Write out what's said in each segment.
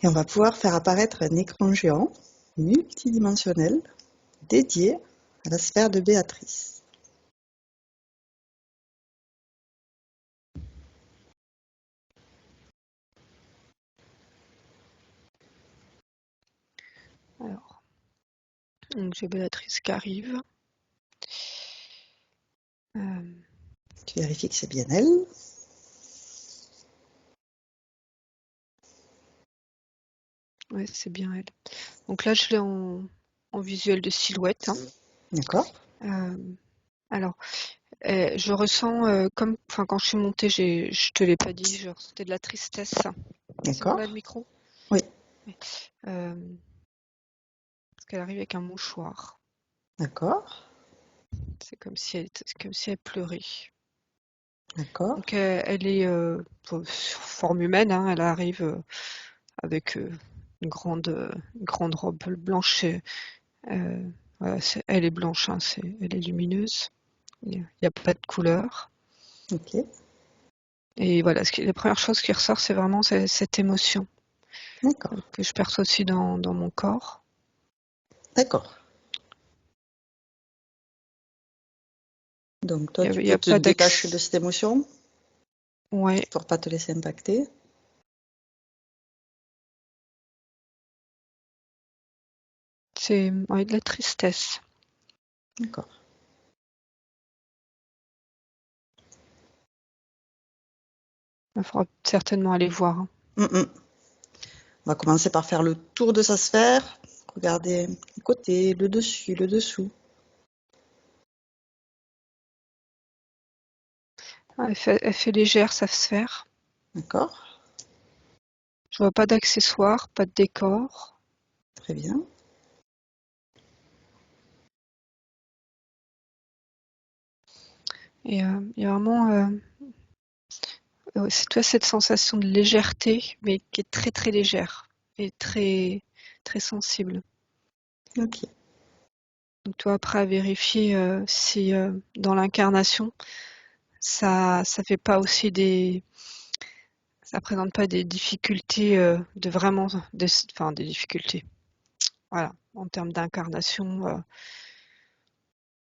Et on va pouvoir faire apparaître un écran géant multidimensionnel dédié à la sphère de Béatrice. Alors, donc j'ai Béatrice qui arrive. Tu vérifies que c'est bien elle. Ouais, c'est bien elle. Donc là, je l'ai en visuel de silhouette. Hein. D'accord. Alors, je ressens comme, enfin, quand je suis montée, je te l'ai pas dit, je ressentais de la tristesse. C'est bon D'accord. là le micro? Oui. Oui. Parce qu'elle arrive avec un mouchoir. D'accord. C'est comme si elle pleurait. D'accord. Donc elle est sur forme humaine, hein, elle arrive avec une grande robe blanche. Voilà, elle est blanche, hein, elle est lumineuse. Il n'y a pas de couleur. Ok. Et voilà, la première chose qui ressort, c'est vraiment cette émotion D'accord. que je perçois aussi dans mon corps. D'accord. Donc toi, tu Il y peux a te pas détacher de d'axe. cette émotion Ouais, pour pas te laisser impacter. c'est ouais, de la tristesse. D'accord. Il faudra certainement aller voir. Hein. On va commencer par faire le tour de sa sphère. Regardez le côté, le dessus, le dessous. Ah, elle fait légère sa sphère. D'accord. Je vois pas d'accessoires, pas de décor. Très bien. Et il y a vraiment c'est toi cette sensation de légèreté, mais qui est très très légère et très très sensible. Ok. Donc toi après à vérifier si dans l'incarnation ça fait pas aussi ça présente pas des difficultés de vraiment enfin des difficultés. Voilà, en termes d'incarnation.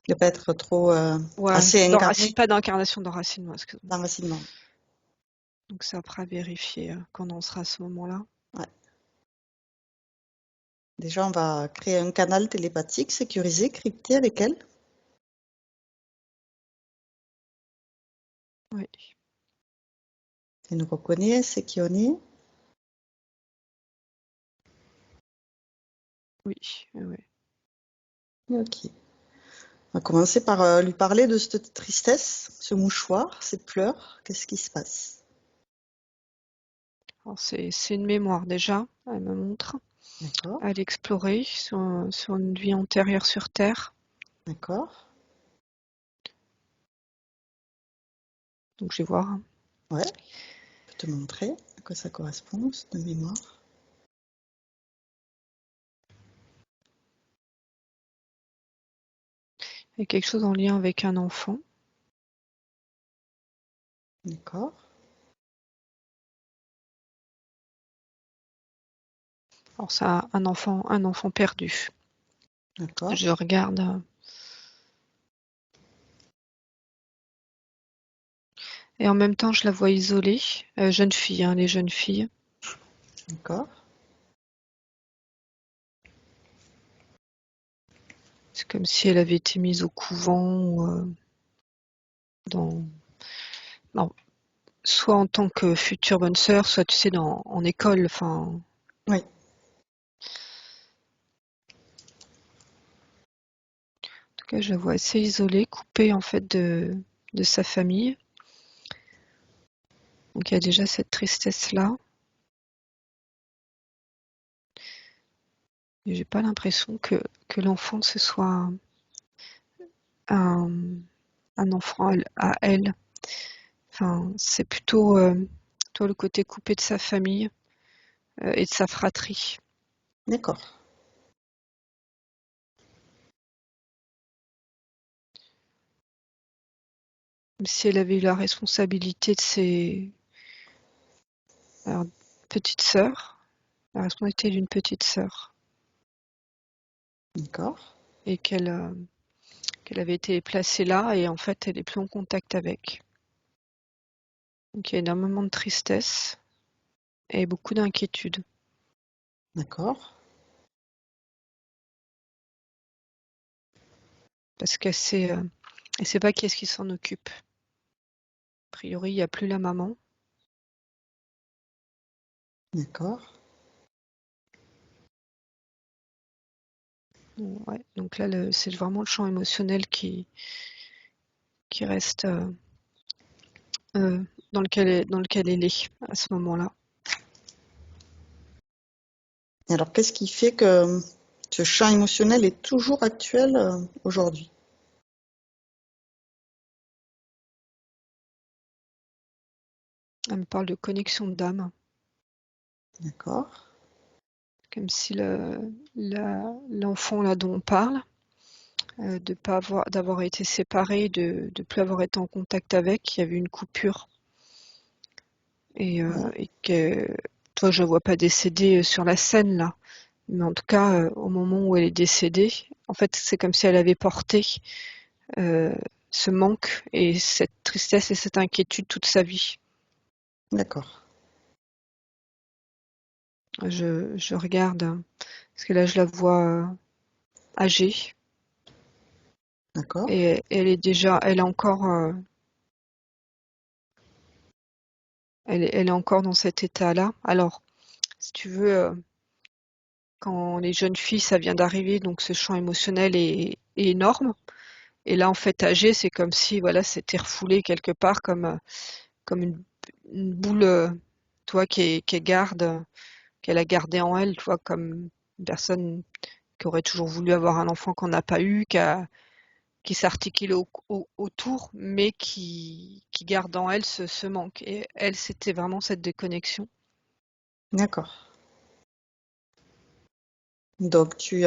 Ne pas être trop Ouais, assez incarné pas d'incarnation, d'enracinement, excuse-moi. d'enracinement. Donc c'est après à vérifier quand on sera à ce moment-là. Ouais. Déjà, on va créer un canal télépathique sécurisé, crypté avec elle. Oui, Elle nous reconnaît, c'est qui on est. oui, oui, oui. Ok. On va commencer par lui parler de cette tristesse, ce mouchoir, ces pleurs. Qu'est-ce qui se passe? Alors c'est une mémoire déjà, elle me montre. D'accord. À l'explorer sur une vie antérieure sur Terre. D'accord. Donc je vais voir. Ouais. Je peux te montrer à quoi ça correspond, cette mémoire. Il y a quelque chose en lien avec un enfant. D'accord. Alors c'est un enfant perdu. D'accord. Je regarde. Et en même temps, je la vois isolée. Jeune fille, hein, les jeunes filles. D'accord. C'est comme si elle avait été mise au couvent ou dans, non, soit en tant que future bonne sœur, soit tu sais en école. Enfin, Oui. en tout cas, je la vois assez isolée, coupée en fait de sa famille. Donc il y a déjà cette tristesse-là. Et j'ai pas l'impression que l'enfant ce soit un, un enfant à elle. Enfin, c'est plutôt toi le côté coupé de sa famille et de sa fratrie. D'accord. Comme si elle avait eu la responsabilité de ses alors, petites sœurs. la responsabilité d'une petite sœur D'accord. et qu'elle avait été placée là et en fait elle est plus en contact avec. Donc il y a énormément de tristesse et beaucoup d'inquiétude D'accord. parce elle sait pas qui est-ce qui s'en occupe. A priori, il n'y a plus la maman. D'accord. Ouais. Donc là, c'est vraiment le champ émotionnel qui reste dans lequel elle est à ce moment-là. Et alors, qu'est-ce qui fait que ce champ émotionnel est toujours actuel aujourd'hui? Elle me parle de connexion d'âme, D'accord. comme si l'enfant là dont on parle, d'avoir été séparé, de plus avoir été en contact avec, il y avait une coupure Ouais. et que toi je ne vois pas décédée sur la scène là, mais en tout cas au moment où elle est décédée, en fait c'est comme si elle avait porté euh, ce manque et cette tristesse et cette inquiétude toute sa vie. D'accord. Je regarde, parce que là je la vois âgée D'accord. et elle est encore, elle est encore dans cet état-là. Alors, si tu veux, quand les jeunes filles, ça vient d'arriver, donc ce champ émotionnel est énorme. Et là, en fait, âgée, c'est comme si, voilà, c'était refoulé quelque part comme une boule, toi, qu'elle a gardée en elle, toi, comme une personne qui aurait toujours voulu avoir un enfant qu'on n'a pas eu, qui s'articule autour, mais qui garde en elle ce manque. Et elle, c'était vraiment cette déconnexion. D'accord. Donc, tu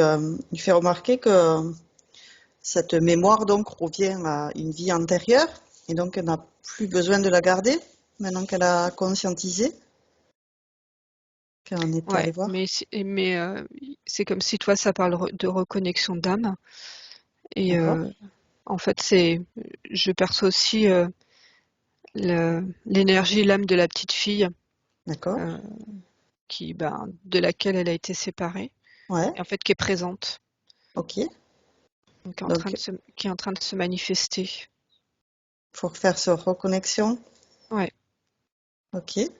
lui fais remarquer que cette mémoire donc revient à une vie antérieure et donc elle n'a plus besoin de la garder maintenant qu'elle a conscientisé, qu'elle en est allée Ouais, voir. c'est comme si toi, ça parle de reconnexion d'âme. Et D'accord. en fait, je perçois aussi l'énergie, l'âme de la petite fille D'accord. euh, de laquelle elle a été séparée, Ouais. et en fait qui est présente, Ok. donc Donc, qui est en train de se manifester. pour faire cette reconnexion. Ouais. Ok. Et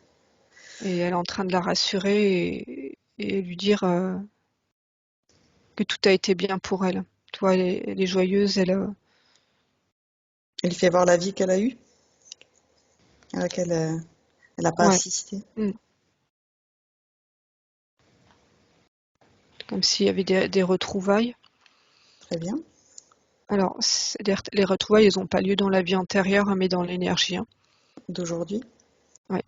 elle est en train de la rassurer et lui dire que tout a été bien pour elle. Toi, elle est joyeuse, Elle lui fait voir la vie qu'elle a eue, à laquelle elle n'a pas ouais, assisté. mm. Comme s'il y avait des retrouvailles. Très bien. Alors, les retrouvailles, elles n'ont pas lieu dans la vie antérieure, hein, mais dans l'énergie. Hein. D'aujourd'hui. Ouais.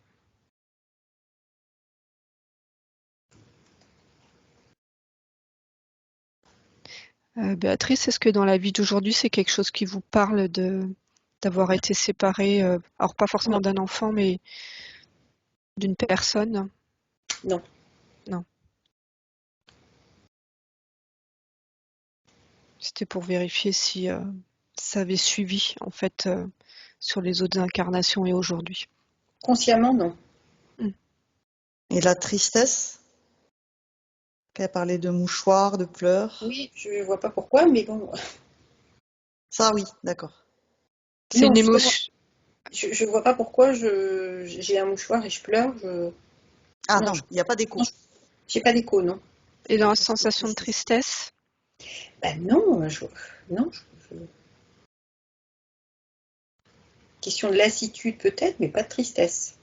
Béatrice, est-ce que dans la vie d'aujourd'hui, c'est quelque chose qui vous parle d'avoir été séparée, alors pas Non, forcément d'un enfant, mais d'une personne? non. Non. C'était pour vérifier si ça avait suivi, en fait, sur les autres incarnations et aujourd'hui. Consciemment, non. Mm. Et la tristesse, qu'elle parlait de mouchoirs, de pleurs. Oui, je vois pas pourquoi, mais bon. Ça, oui, d'accord. C'est Non, une justement, émotion. je vois pas pourquoi j'ai un mouchoir et je pleure. Ah Non, non, il n'y a pas d'écho. non, j'ai pas d'écho, non. Et dans la Juste sensation de tristesse. tristesse? Ben non, non. Question de lassitude peut-être, mais pas de tristesse.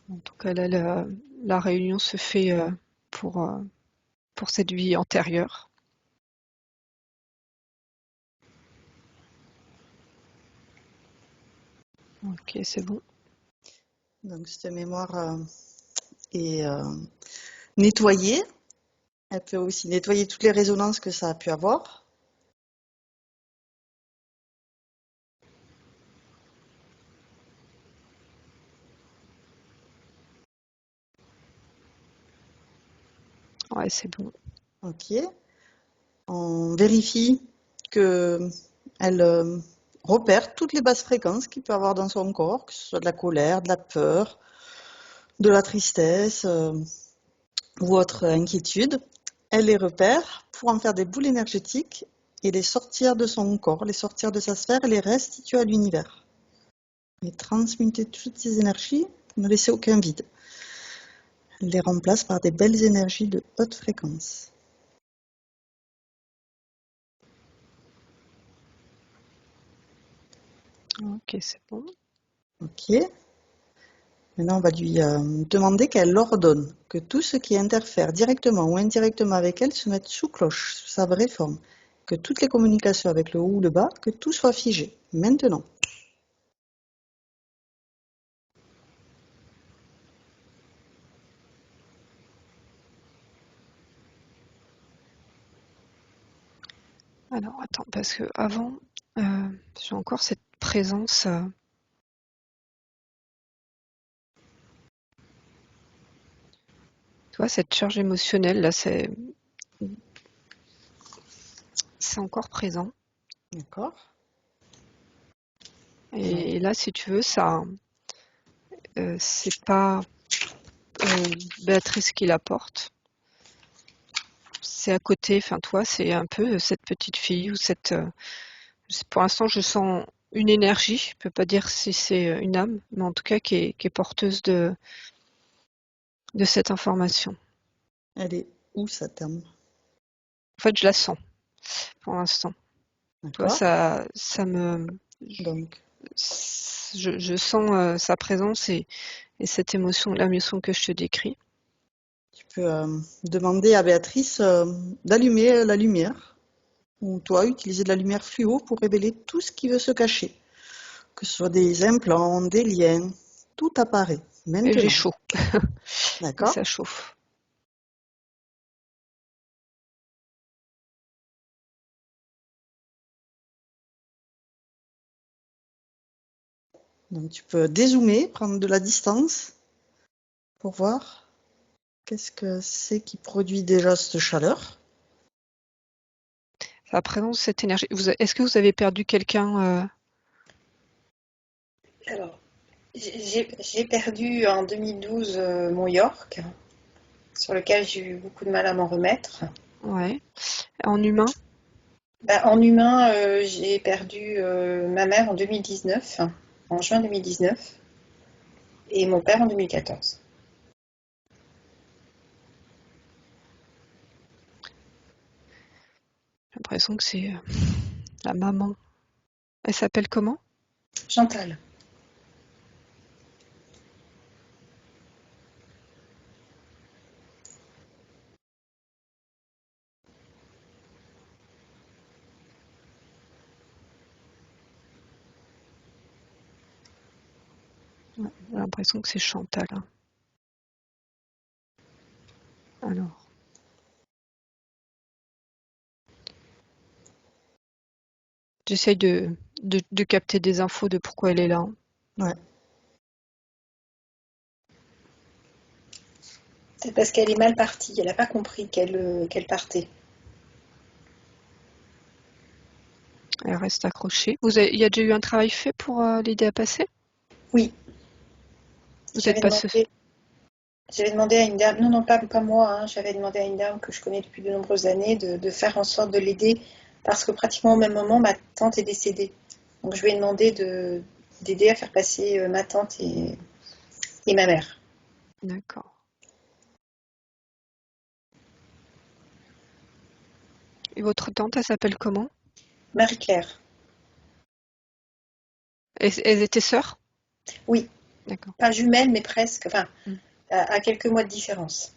En tout cas, là, la réunion se fait pour, euh, pour cette vie antérieure. Ok, c'est bon. Donc, cette mémoire est nettoyée. Elle peut aussi nettoyer toutes les résonances que ça a pu avoir. Ouais, c'est bon. Ok. On vérifie qu'elle repère toutes les basses fréquences qu'il peut avoir dans son corps, que ce soit de la colère, de la peur, de la tristesse ou autre inquiétude. Elle les repère pour en faire des boules énergétiques et les sortir de son corps, les sortir de sa sphère et les restituer à l'univers. Et transmuter toutes ces énergies pour ne laisser aucun vide. Elle les remplace par des belles énergies de haute fréquence. Ok, c'est bon. Ok. Maintenant, on va lui demander qu'elle ordonne que tout ce qui interfère directement ou indirectement avec elle se mette sous cloche, sous sa vraie forme. Que toutes les communications avec le haut ou le bas, que tout soit figé. Maintenant. Alors, attends, parce que avant, j'ai encore cette présence. Tu vois, cette charge émotionnelle, là, c'est encore présent. D'accord. Et là, si tu veux, ça, c'est pas Béatrice qui la porte. C'est à côté, enfin, toi, c'est un peu cette petite fille ou cette. Pour l'instant, je sens une énergie. Je peux pas dire si c'est une âme, mais en tout cas qui est porteuse de cette information. Elle est où, cette âme? En fait, je la sens pour l'instant. Tu vois, D'accord. ça me. Donc, Je sens sa présence et cette émotion, l'émotion que je te décris. tu peux demander à Béatrice d'allumer la lumière. Ou toi, utiliser de la lumière fluo pour révéler tout ce qui veut se cacher. Que ce soit des implants, des liens, tout apparaît. Et j'ai Maintenant. chaud. Et D'accord. ça chauffe. Donc tu peux dézoomer, prendre de la distance pour voir qu'est-ce que c'est qui produit déjà cette chaleur. La présence de cette énergie. Est-ce que vous avez perdu quelqu'un Alors, j'ai perdu en 2012 mon York, sur lequel j'ai eu beaucoup de mal à m'en remettre. Ouais. En humain? En humain, j'ai perdu ma mère en 2019, en juin 2019, et mon père en 2014. J'ai l'impression que c'est la maman. Elle s'appelle comment? Chantal. Ouais, j'ai l'impression que c'est Chantal. Hein. Alors. J'essaye de capter des infos de pourquoi elle est là. Hein. Ouais. C'est parce qu'elle est mal partie. Elle n'a pas compris qu'elle partait. Elle reste accrochée. Il y a déjà eu un travail fait pour l'aider à passer? Oui, Vous êtes j'avais passé. demandé à une dame, non, pas moi, hein, j'avais demandé à une dame que je connais depuis de nombreuses années de faire en sorte de l'aider parce que pratiquement au même moment, ma tante est décédée. Donc je lui ai demandé d'aider à faire passer ma tante et ma mère. D'accord. Et votre tante, elle s'appelle comment? Marie-Claire. Elles étaient sœurs? Oui, D'accord. pas jumelles, mais presque, enfin, Mm. à quelques mois de différence.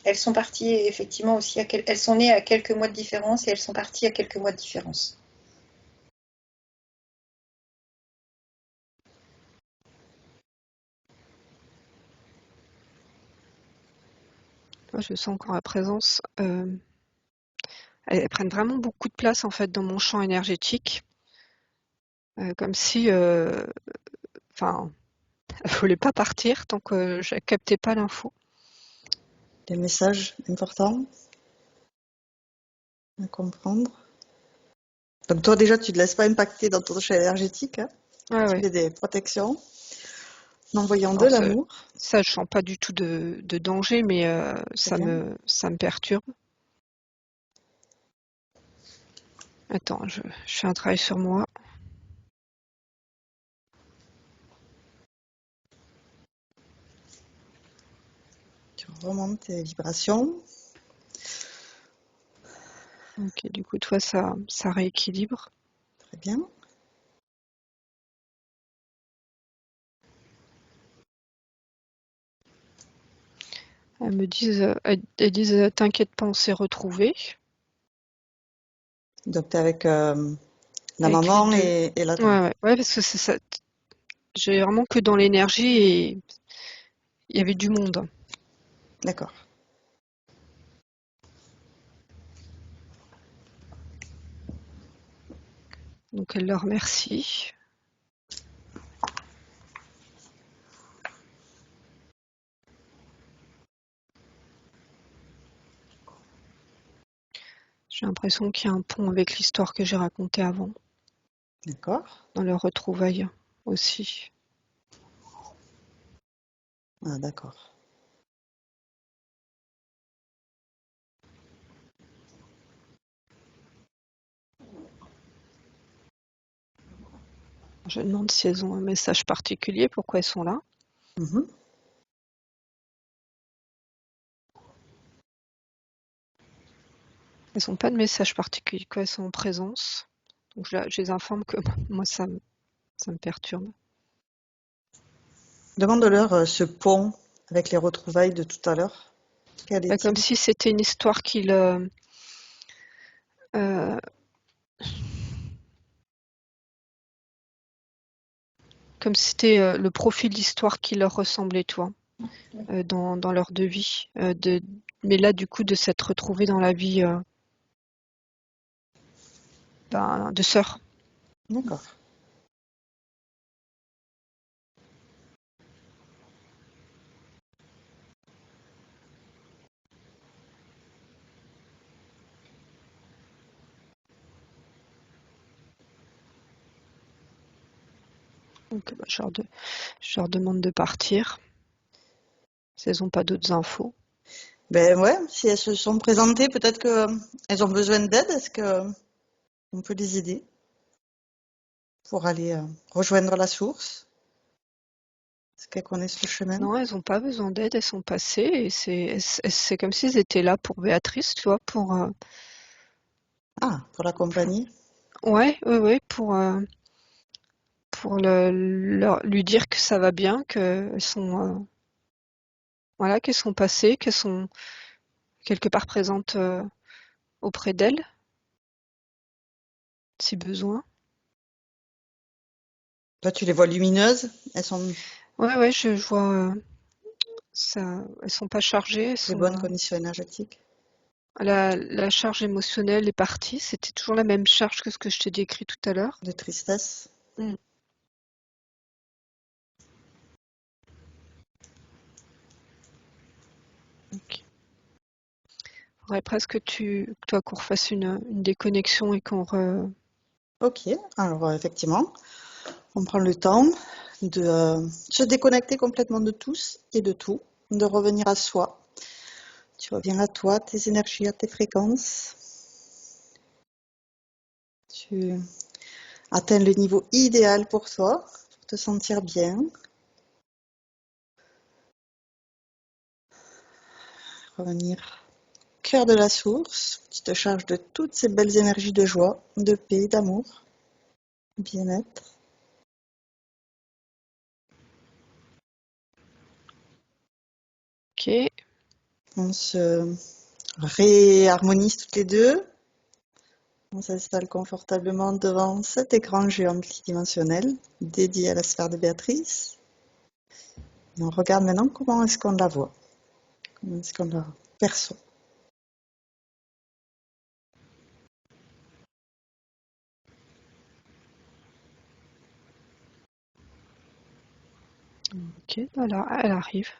Elles sont parties effectivement aussi, elles sont nées à quelques mois de différence et elles sont parties à quelques mois de différence. Moi, je sens encore la présence. Elles prennent vraiment beaucoup de place en fait dans mon champ énergétique. Comme si, enfin, elle voulait pas partir tant que je captais pas l'info. des messages importants à comprendre. Donc toi déjà, tu ne te laisses pas impacter dans ton champ énergétique, hein. Ouais, Tu ouais. fais des protections en envoyant de Alors l'amour. ça, je sens pas du tout de danger, mais Très bien. ça me perturbe. Attends, je fais un travail sur moi. Tu remontes tes vibrations. Ok, du coup, toi, ça rééquilibre. Très bien. Elles disent, t'inquiète pas, on s'est retrouvés. Donc tu es avec la Avec les maman deux. et la Ouais, tante. ouais, ouais, parce que c'est ça. J'ai vraiment que dans l'énergie et il y avait du monde. D'accord. Donc elle leur remercie. J'ai l'impression qu'il y a un pont avec l'histoire que j'ai racontée avant, D'accord. dans leur retrouvailles aussi. Ah, d'accord. Je demande si elles ont un message particulier, pourquoi elles sont là. Mhm. Elles n'ont pas de message particulier, quoi, elles sont en présence. Donc je les informe que moi ça me perturbe. Demande-leur ce pont avec les retrouvailles de tout à l'heure. Quel Bah, comme est-il? si c'était une histoire euh, comme si c'était le profil d'histoire qui leur ressemblait, toi, dans leur devis. Mais là, du coup, de s'être retrouvée dans la vie de sœur. D'accord. Donc, bah, je leur demande de partir, si elles n'ont pas d'autres infos. Ben ouais, si elles se sont présentées, peut-être qu'elles ont besoin d'aide. Est-ce qu'on peut les aider pour aller rejoindre la source? Est-ce qu'elles connaissent le chemin? Non, elles n'ont pas besoin d'aide, elles sont passées et c'est comme s'ils étaient là pour Béatrice, tu vois, Ah, pour l'accompagner? ouais, ouais, ouais, pour lui dire que ça va bien, qu'elles sont, voilà, qu'elles sont passées, qu'elles sont quelque part présentes auprès d'elles, si besoin. Là, tu les vois lumineuses. Elles sont Ouais, ouais, je vois ça, elles sont pas chargées, elles des sont, bonnes conditions énergétiques. la charge émotionnelle est partie, c'était toujours la même charge que ce que je t'ai décrit tout à l'heure. De tristesse. Mm. Ok. Faudrait presque toi, qu'on refasse une déconnexion et Ok, alors effectivement, on prend le temps de se déconnecter complètement de tous et de tout, de revenir à soi. Tu reviens à toi, tes énergies, à tes fréquences. Tu atteins le niveau idéal pour toi, pour te sentir bien. Revenir au cœur de la source. Tu te charges de toutes ces belles énergies de joie, de paix, d'amour, bien-être. Ok. On se réharmonise toutes les deux. On s'installe confortablement devant cet écran géant multidimensionnel dédié à la sphère de Béatrice. Et on regarde maintenant comment est-ce qu'on la voit, comment est-ce qu'on la perçoit. Ok, voilà, elle arrive.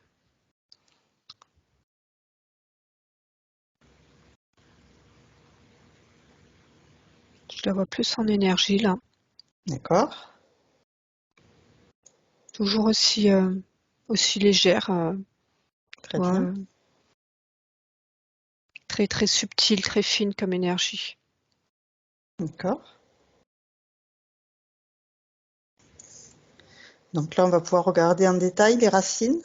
Je la vois plus en énergie là. D'accord. Toujours aussi légère. Très Ouais, bien. très très subtile, très fine comme énergie. D'accord. Donc là, on va pouvoir regarder en détail les racines.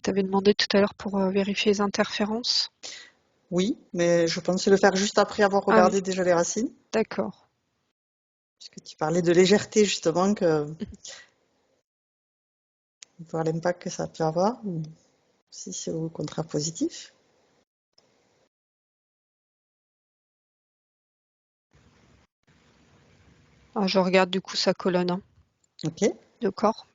Tu avais demandé tout à l'heure pour vérifier les interférences. Oui, mais je pensais le faire juste après avoir Ah oui, regardé déjà les racines. d'accord. Puisque tu parlais de légèreté, justement, que voir l'impact que ça peut avoir, ou si c'est au contraire positif. Ah, je regarde du coup sa colonne Ok. de corps.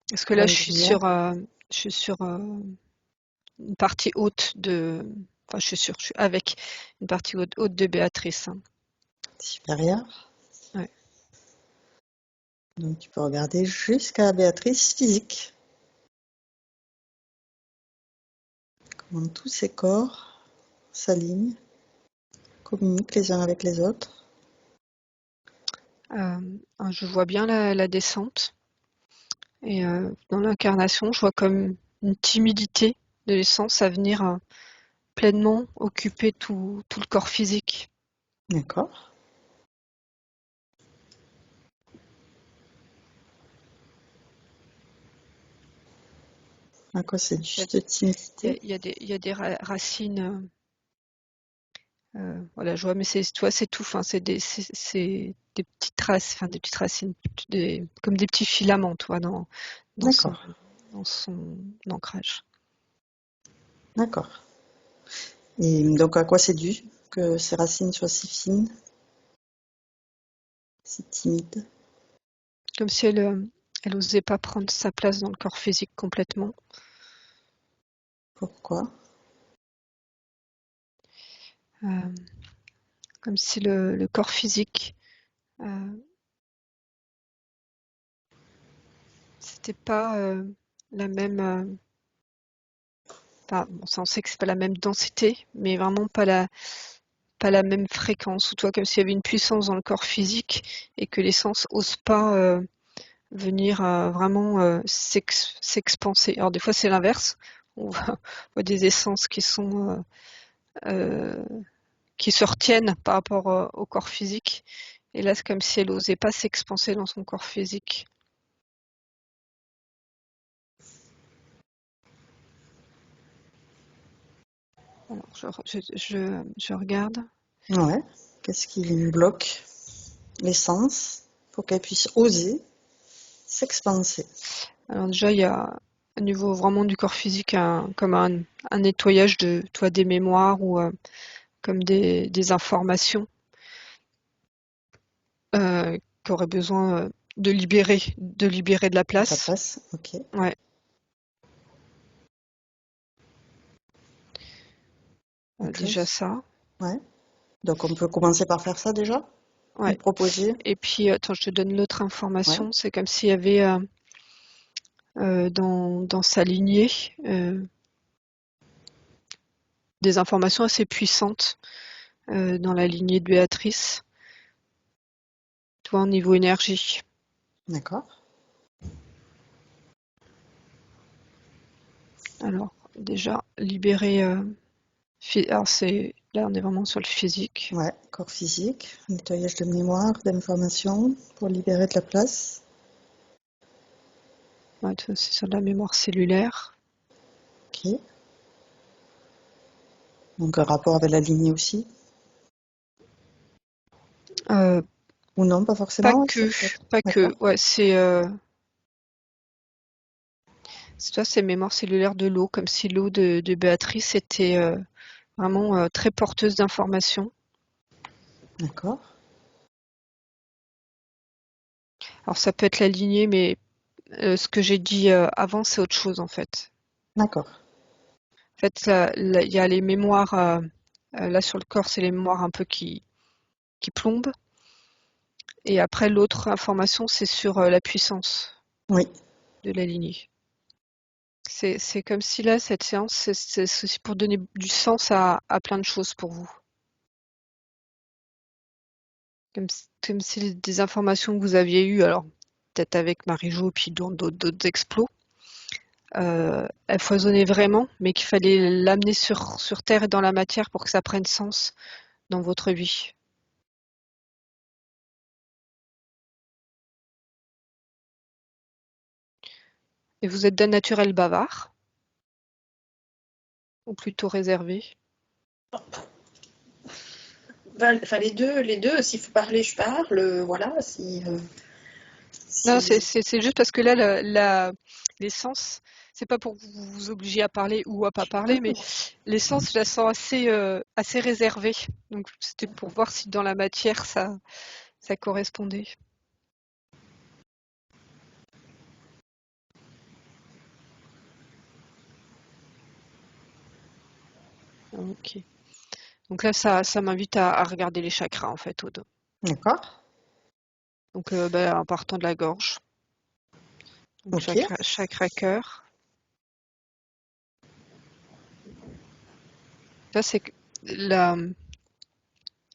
Parce que là, Colonne de lumière. je suis sur une partie haute de. Enfin, je suis avec une partie haute de Béatrice. Supérieure. Ouais. Donc tu peux regarder jusqu'à Béatrice physique. Comment tous ces corps s'alignent, communiquent les uns avec les autres. Je vois bien la descente. Et dans l'incarnation, je vois comme une timidité de l'essence à venir pleinement occuper tout le corps physique. D'accord. À quoi c'est juste timidité? Il y a des racines. Voilà, je vois, mais tu vois, c'est tout. Enfin, c'est des petites traces, enfin des petites racines, comme des petits filaments, toi, dans son, D'accord. dans son ancrage. D'accord. Et donc à quoi c'est dû que ces racines soient si fines, si timides? Comme si elle osait pas prendre sa place dans le corps physique complètement. Pourquoi? Euh, Comme si le corps physique, euh, c'était pas la même. Enfin, bon, ça, on sait que c'est pas la même densité, mais vraiment pas la même fréquence. Ou toi, comme s'il y avait une puissance dans le corps physique et que l'essence ose pas venir vraiment s'expanser. Alors des fois, c'est l'inverse. On voit des essences euh, qui se retiennent par rapport au corps physique. Et là, c'est comme si elle osait pas s'expanser dans son corps physique. Alors, je regarde. Ouais. Qu'est-ce qui bloque l'essence pour qu'elle puisse oser s'expanser? Alors déjà, il y a au niveau vraiment du corps physique comme un nettoyage de toi des mémoires ou comme des informations qui auraient besoin de libérer de la De la place. place? Ok. Ouais. Ok. Déjà ça. Ouais. Donc on peut commencer par faire ça déjà? Lui Ouais. proposer? Et puis, attends, je te donne l'autre Ouais. information. C'est comme s'il y avait dans sa lignée des informations assez puissantes dans la lignée de Béatrice, toi, au niveau énergie. D'accord. Alors, déjà, libérer. Alors, là, on est vraiment sur le physique. Ouais. Corps physique, nettoyage de mémoire, d'informations pour libérer de la place. Ouais, c'est sur la mémoire cellulaire. Ok. Donc un rapport avec la lignée aussi? Euh, Ou non, pas Pas forcément, ça que, peut être. pas D'accord. que. Ouais, c'est toi, c'est mémoire cellulaire de l'eau, comme si l'eau de Béatrice était vraiment très porteuse d'informations. D'accord. Alors, ça peut être la lignée, mais ce que j'ai dit avant, c'est autre chose en fait. D'accord. En fait, il y a les mémoires, là sur le corps, c'est les mémoires un peu qui plombent. Et après, l'autre information, c'est sur la puissance Oui. de la lignée. C'est comme si là, cette séance, c'est aussi pour donner du sens à plein de choses pour vous. Comme si des informations que vous aviez eues, alors peut-être avec Marie-Jo, puis dans d'autres explos, elles foisonnaient vraiment, mais qu'il fallait l'amener sur Terre et dans la matière pour que ça prenne sens dans votre vie. Et vous êtes d'un naturel bavard, ou plutôt réservé? Enfin, les deux, s'il faut parler, je parle, voilà, Non, si... c'est juste parce que là, l'essence, c'est pas pour vous obliger à parler ou à pas parler, mais l'essence, je la sens assez réservée. Donc, c'était pour voir si dans la matière, ça correspondait. Ok. Donc là, ça m'invite à regarder les chakras, en fait, au dos. D'accord. Donc, en partant de la gorge. Donc, Ok. chakra cœur. Là, c'est que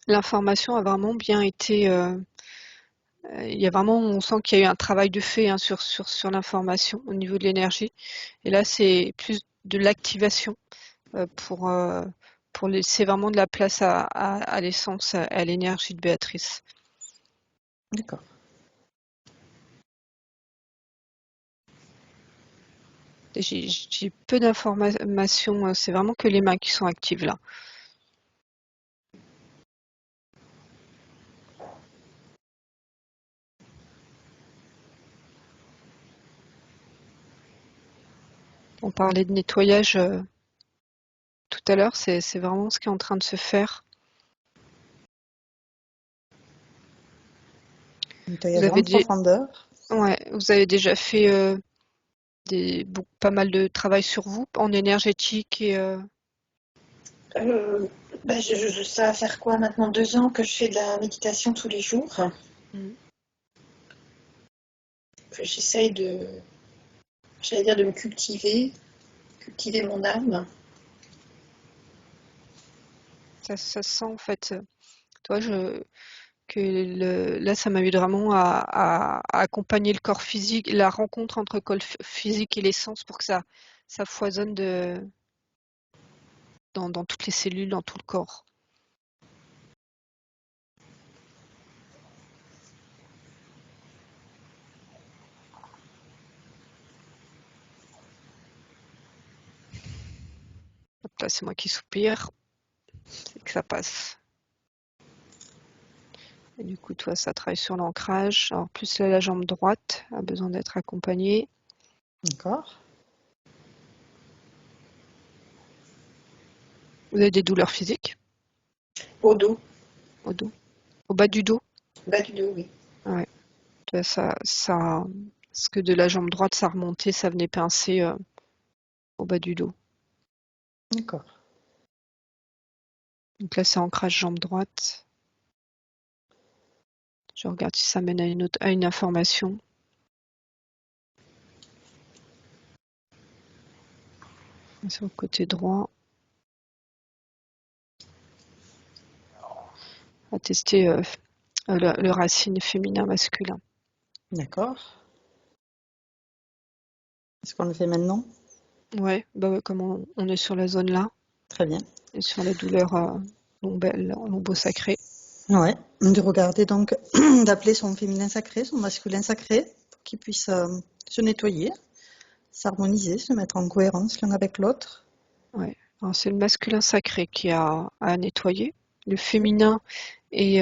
l'information a vraiment bien été. Il y a vraiment, on sent qu'il y a eu un travail de fait hein, sur l'information au niveau de l'énergie. Et là, c'est plus de l'activation pour laisser vraiment de la place à l'essence, à l'énergie de Béatrice. D'accord. J'ai peu d'informations, c'est vraiment que les mains qui sont actives là. On parlait de nettoyage tout à l'heure, c'est vraiment ce qui est en train de se faire. Nettoyage en profondeur. Ouais, vous avez déjà fait pas mal de travail sur vous en énergétique et ça va faire quoi maintenant 2 ans que je fais de la méditation tous les jours. J'essaye de me cultiver mon âme. ça se sent en fait. Toi, là, ça m'invite vraiment à accompagner le corps physique, la rencontre entre le corps physique et l'essence pour que ça foisonne dans toutes les cellules, dans tout le corps. Hop là, c'est moi qui soupire, c'est que ça passe. Et du coup, toi, ça travaille sur l'ancrage. Alors, plus là, la jambe droite a besoin d'être accompagnée. D'accord. Vous avez des douleurs physiques? Au dos. Au dos? Au bas du dos? Bas du dos, oui. Ouais. Parce que de la jambe droite, ça remontait, ça venait pincer au bas du dos. D'accord. Donc là, c'est ancrage jambe droite. Je regarde si ça mène à une information. Sur le côté droit. On va tester le racine féminin masculin. D'accord. Est-ce qu'on le fait maintenant? Ouais, comme on est sur la zone là, Très bien. et sur la douleur lombo-sacrée. Ouais. De regarder donc, d'appeler son féminin sacré, son masculin sacré, pour qu'il puisse se nettoyer, s'harmoniser, se mettre en cohérence l'un avec l'autre. Ouais. Alors, c'est le masculin sacré qui a à nettoyer. Le féminin est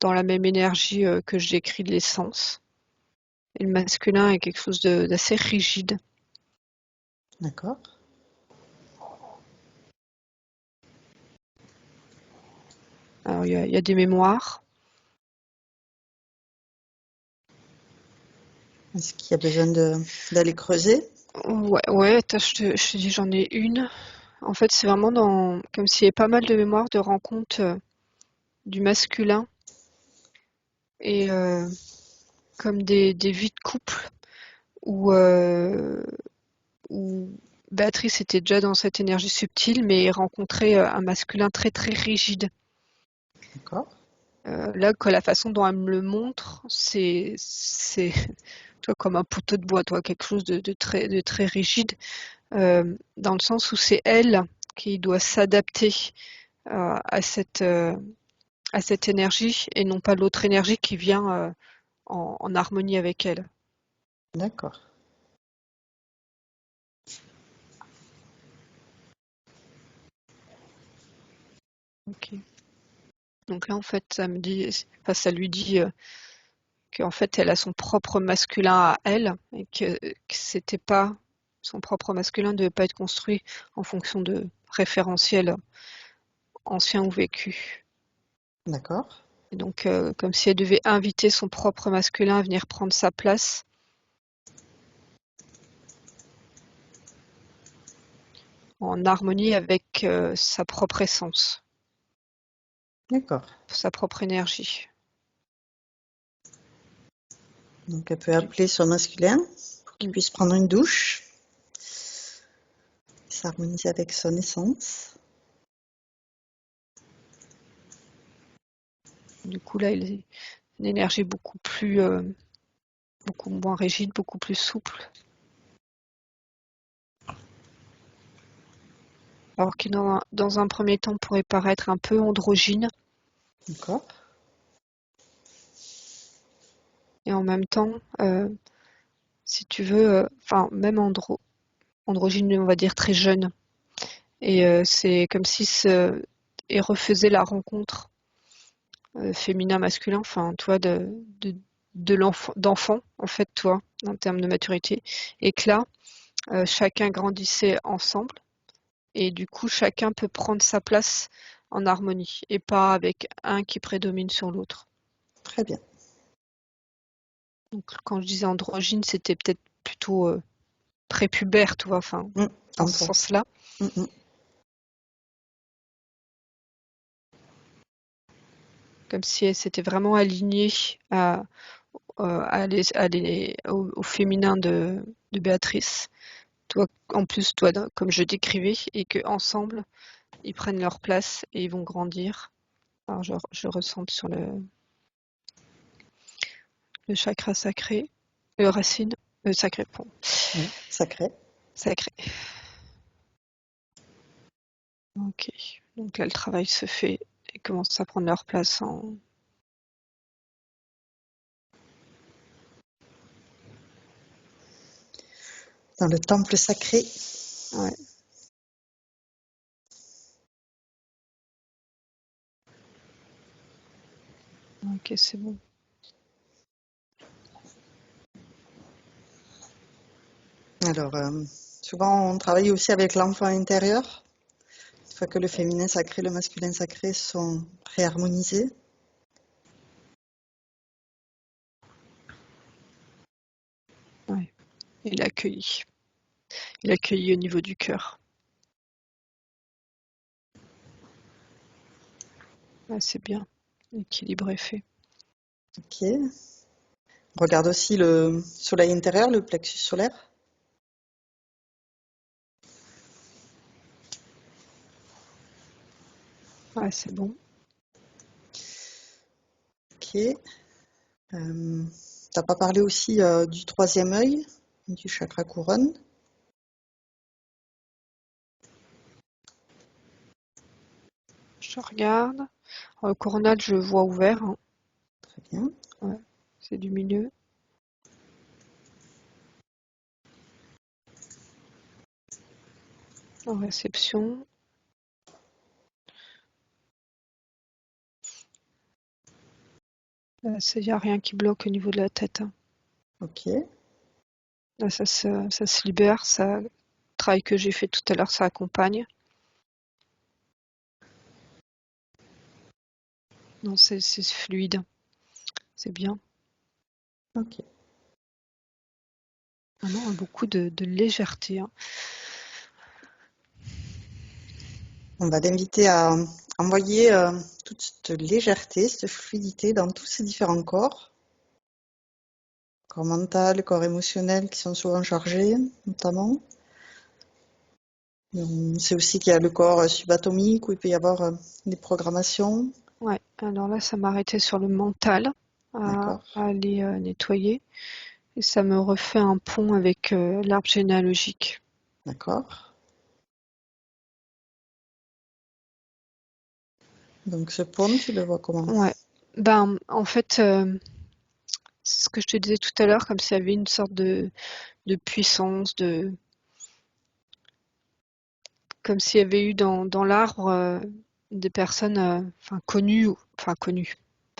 dans la même énergie que je décris de l'essence. Et le masculin est quelque chose d'assez rigide. D'accord. Alors, il y a des mémoires. Est-ce qu'il y a besoin d'aller creuser? Ouais, attends, je te dis, j'en ai une. En fait, c'est vraiment comme s'il y avait pas mal de mémoires de rencontres du masculin et comme des vies de couple où Béatrice était déjà dans cette énergie subtile, mais rencontrait un masculin très très rigide. D'accord. Là, que la façon dont elle me le montre, c'est toi, comme un poteau de bois, toi, quelque chose de très rigide, dans le sens où c'est elle qui doit s'adapter à cette énergie et non pas l'autre énergie qui vient en harmonie avec elle. D'accord. Ok. Donc là, en fait, ça lui dit qu'en fait, elle a son propre masculin à elle et que c'était pas son propre masculin ne devait pas être construit en fonction de référentiels anciens ou vécus. D'accord. Et donc, comme si elle devait inviter son propre masculin à venir prendre sa place en harmonie avec sa propre essence, D'accord. sa propre énergie. Donc elle peut appeler son masculin pour qu'il puisse prendre une douche, s'harmoniser avec son essence. Du coup, là, elle est une énergie beaucoup moins rigide, beaucoup plus souple. Alors qui, dans un premier temps, pourrait paraître un peu androgyne. D'accord. Et en même temps, si tu veux, même androgyne, on va dire très jeune. Et c'est comme si et refaisait la rencontre féminin-masculin, enfin, toi, d'enfant, en fait, toi, en termes de maturité. Et que là, chacun grandissait ensemble. Et du coup, chacun peut prendre sa place en harmonie et pas avec un qui prédomine sur l'autre. Très bien. Donc, quand je disais androgyne, c'était peut-être plutôt prépubère, tu vois, enfin, dans ce Enfant. sens-là. Mm. Comme si elle s'était vraiment alignée au féminin de Béatrice. Toi, en plus, toi, comme je décrivais, et qu'ensemble, ils prennent leur place et ils vont grandir. Alors, je ressente sur le chakra sacré, le racine, le sacré, bon, Ouais, sacré. sacré. Ok, donc là, le travail se fait et commence à prendre leur place Dans le temple sacré. Ouais. Ok, c'est bon. Alors, souvent on travaille aussi avec l'enfant intérieur. Une fois que le féminin sacré, le masculin sacré sont réharmonisés. Ouais. Il accueille. Il accueille au niveau du cœur. Ouais, c'est bien. L'équilibre est fait. Ok. On regarde aussi le soleil intérieur, le plexus solaire. Ouais, c'est bon. Ok. T'as pas parlé aussi du troisième œil, du chakra couronne. Je regarde. Le coronal, je vois ouvert. Hein. Très bien. Ouais, c'est du milieu. En réception. Là, il n'y a rien qui bloque au niveau de la tête. Hein. Ok. Là, ça se libère. Le travail que j'ai fait tout à l'heure, ça accompagne. Non, c'est fluide. C'est bien. Ok. Vraiment, beaucoup de légèreté. Hein. On va t'inviter à envoyer toute cette légèreté, cette fluidité dans tous ces différents corps. Corps mental, corps émotionnel qui sont souvent chargés, notamment. C'est aussi qu'il y a le corps subatomique où il peut y avoir des programmations. Ouais, alors là, ça m'arrêtait sur le mental D'accord, à aller nettoyer. Et ça me refait un pont avec l'arbre généalogique. d'accord. Donc ce pont, tu le vois comment? Ouais. Ben, en fait, c'est ce que je te disais tout à l'heure, comme s'il y avait une sorte de puissance, comme s'il y avait eu dans l'arbre des personnes connues, pas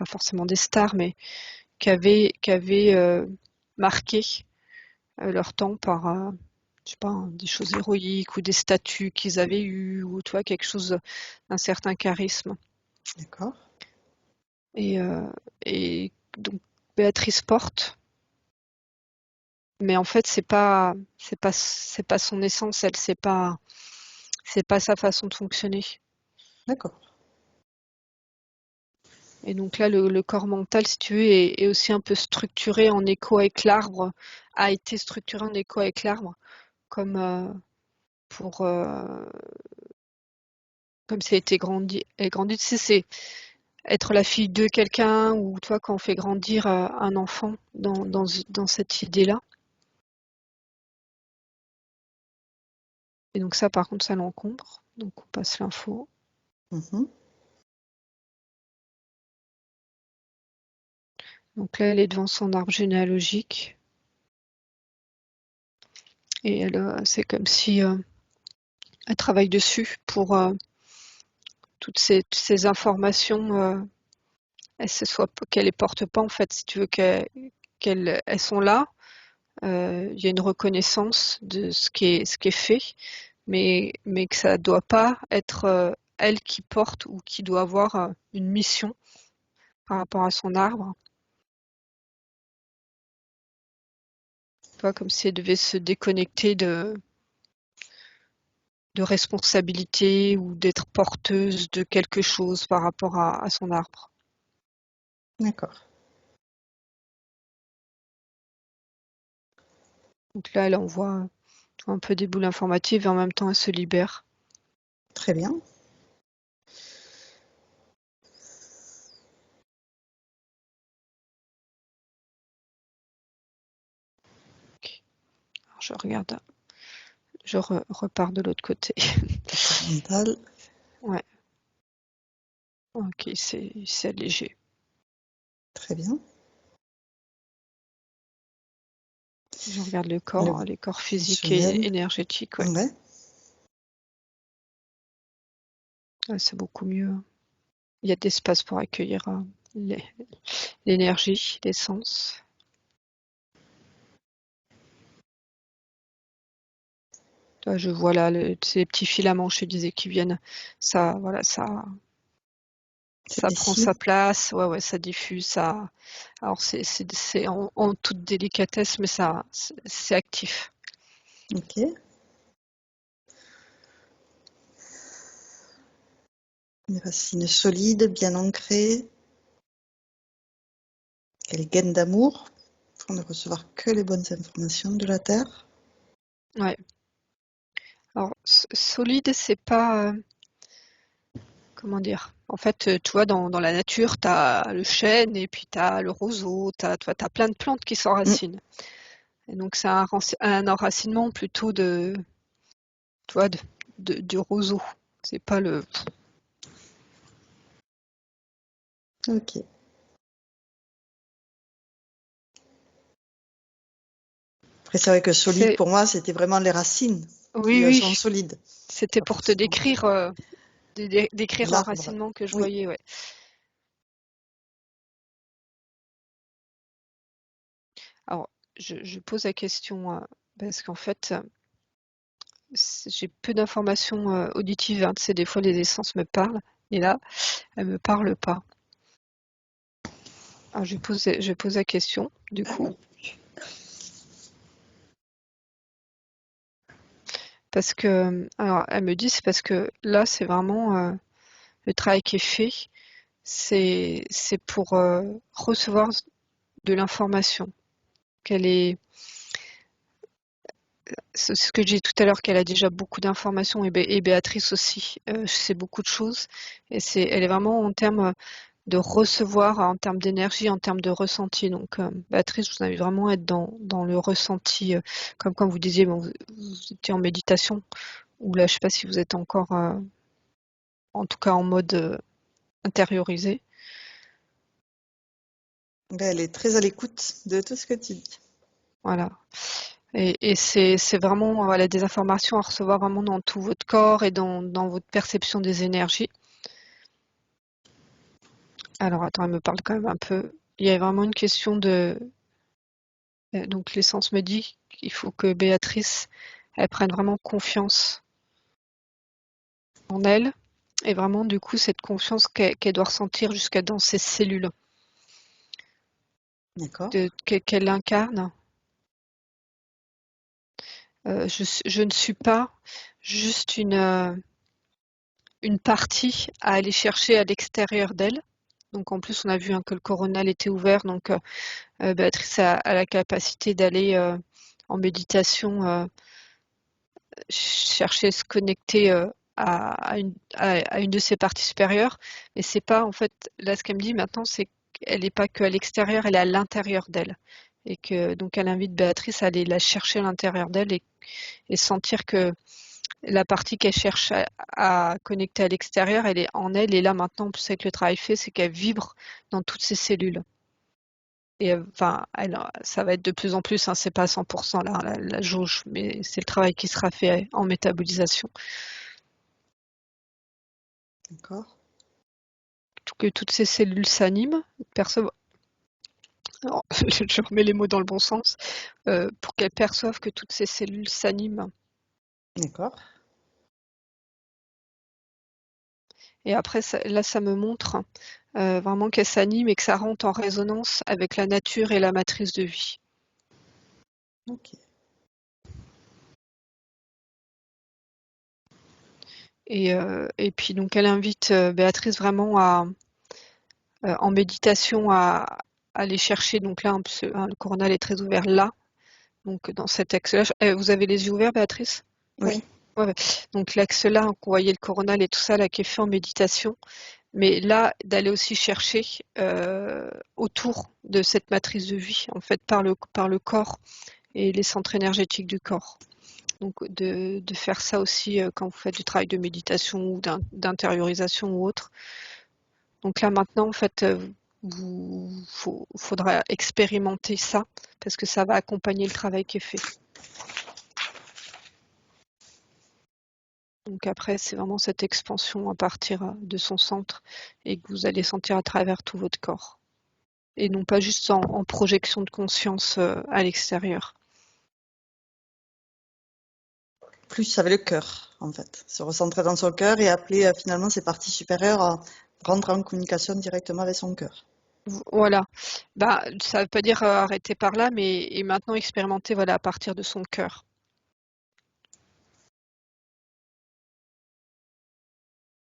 forcément des stars, mais qui avaient marqué leur temps par, je sais pas, hein, des choses héroïques ou des statuts qu'ils avaient eues, ou tu vois, quelque chose d'un certain charisme. D'accord, Et, et donc Béatrice porte, mais en fait c'est pas son essence, elle, c'est pas sa façon de fonctionner. d'accord. Et donc là, le corps mental, si tu veux, est aussi un peu structuré en écho avec l'arbre, a été structuré en écho avec l'arbre, comme pour comme ça a été grandi. Tu sais, c'est être la fille de quelqu'un, ou toi, quand on fait grandir un enfant dans cette idée-là. Et donc ça, par contre, ça l'encombre. Donc on passe l'info. Mhm. Donc là, elle est devant son arbre généalogique. Et elle, c'est comme si elle travaille dessus pour toutes ces informations. Qu'elle les porte pas, en fait, si tu veux, qu'elles sont là. Il y a une reconnaissance de ce qui est fait, mais que ça doit pas être elle qui porte ou qui doit avoir une mission par rapport à son arbre. Tu vois, comme si elle devait se déconnecter de responsabilité, ou d'être porteuse de quelque chose par rapport à son arbre. D'accord. Donc là, elle envoie un peu des boules informatives, et en même temps, elle se libère. Très bien. Alors, je regarde, je repars de l'autre côté. Corps mental. Ouais, ok, c'est allégé. Très bien. Je regarde Le les corps physiques et fonctionnel. énergétiques, ouais. Ouais. Ouais, c'est beaucoup mieux. Il y a de l'espace pour accueillir l'énergie, l'essence. Là, je vois là ces petits filaments, je te disais, qui viennent. Ça, voilà, C'est ça prend précis. sa place. Ouais, ouais, ça diffuse. Alors c'est en toute délicatesse, mais c'est actif. Ok. Une racine solide, bien ancrée. Elle est gaine d'amour pour ne recevoir que les bonnes informations de la Terre. Ouais. Alors solide, c'est pas. Comment dire? En fait, tu vois, dans la nature, tu as le chêne, et puis tu as le roseau, tu vois, tu as plein de plantes qui Mm. s'enracinent. Et donc, c'est un enracinement plutôt tu vois, du roseau. C'est pas le. Ok. Après, c'est vrai que solide, C'est, pour moi, c'était vraiment les racines oui, qui sont oui, solides. c'était Pas pour te forcément décrire, décrire l'arbre. l'enracinement que je Oui. voyais, ouais. Alors, je pose la question parce qu'en fait, j'ai peu d'informations auditives, hein. Tu sais, des fois, les essences me parlent, et là, elles me parlent pas. Alors, je pose la question, du coup, parce que, alors, elle me dit, c'est parce que là, c'est vraiment le travail qui est fait, c'est pour recevoir de l'information. Qu'elle est, c'est ce que j'ai dit tout à l'heure, qu'elle a déjà beaucoup d'informations et Béatrice aussi, sait beaucoup de choses. Et elle est vraiment en termes de recevoir, en termes d'énergie, en termes de ressenti. Donc, Béatrice, vous allez vraiment être dans le ressenti, comme quand vous disiez, bon, vous étiez en méditation, ou là, je ne sais pas si vous êtes encore, en tout cas en mode intériorisé. Ben, elle est très à l'écoute de tout ce que tu dis. Voilà. Et c'est vraiment voilà, des informations à recevoir vraiment dans tout votre corps et dans votre perception des énergies. Alors attends, elle me parle quand même un peu. Il y a vraiment une question de... donc l'essence me dit qu'il faut que Béatrice, elle prenne vraiment confiance en elle. Et vraiment, du coup, cette confiance qu'elle doit ressentir jusqu'à dans ses cellules, D'accord. qu'elle incarne. Je ne suis pas juste une partie à aller chercher à l'extérieur d'elle. Donc en plus, on a vu que le coronal était ouvert, donc Béatrice a la capacité d'aller en méditation, chercher à se connecter à une de ses parties supérieures. Mais c'est pas, en fait, là ce qu'elle me dit maintenant, c'est qu'elle n'est pas qu'à l'extérieur, elle est à l'intérieur d'elle. Et que donc elle invite Béatrice à aller la chercher à l'intérieur d'elle et sentir que la partie qu'elle cherche à connecter à l'extérieur, elle est en elle. Et là maintenant, en plus avec le travail fait, c'est qu'elle vibre dans toutes ses cellules. Et enfin, ça va être de plus en plus, hein, c'est pas à 100% la jauge, mais c'est le travail qui sera fait en métabolisation. D'accord. Que toutes ces cellules s'animent, perçoivent, alors, je remets les mots dans le bon sens, pour qu'elles perçoivent que toutes ces cellules s'animent. D'accord. Et après, là, ça me montre vraiment qu'elles s'animent et que ça rentre en résonance avec la nature et la matrice de vie. Ok. Et puis, donc, elle invite Béatrice vraiment en méditation à aller chercher. Donc là, le coronal est très ouvert là, donc dans cet axe-là. Vous avez les yeux ouverts, Béatrice? Oui. Ouais, ouais. Donc l'axe-là, vous voyez le coronal et tout ça, là, qui est fait en méditation. Mais là, d'aller aussi chercher autour de cette matrice de vie, en fait, par le corps et les centres énergétiques du corps. Donc de faire ça aussi quand vous faites du travail de méditation ou d'intériorisation ou autre. Donc là maintenant, en fait, faudra expérimenter ça parce que ça va accompagner le travail qui est fait. Donc après, c'est vraiment cette expansion à partir de son centre et que vous allez sentir à travers tout votre corps. Et non pas juste en projection de conscience à l'extérieur. Plus avec le cœur, en fait. Se recentrer dans son cœur et appeler finalement ses parties supérieures à rentrer en communication directement avec son cœur. Voilà. Bah, ça ne veut pas dire arrêter par là, mais et maintenant expérimenter voilà, à partir de son cœur.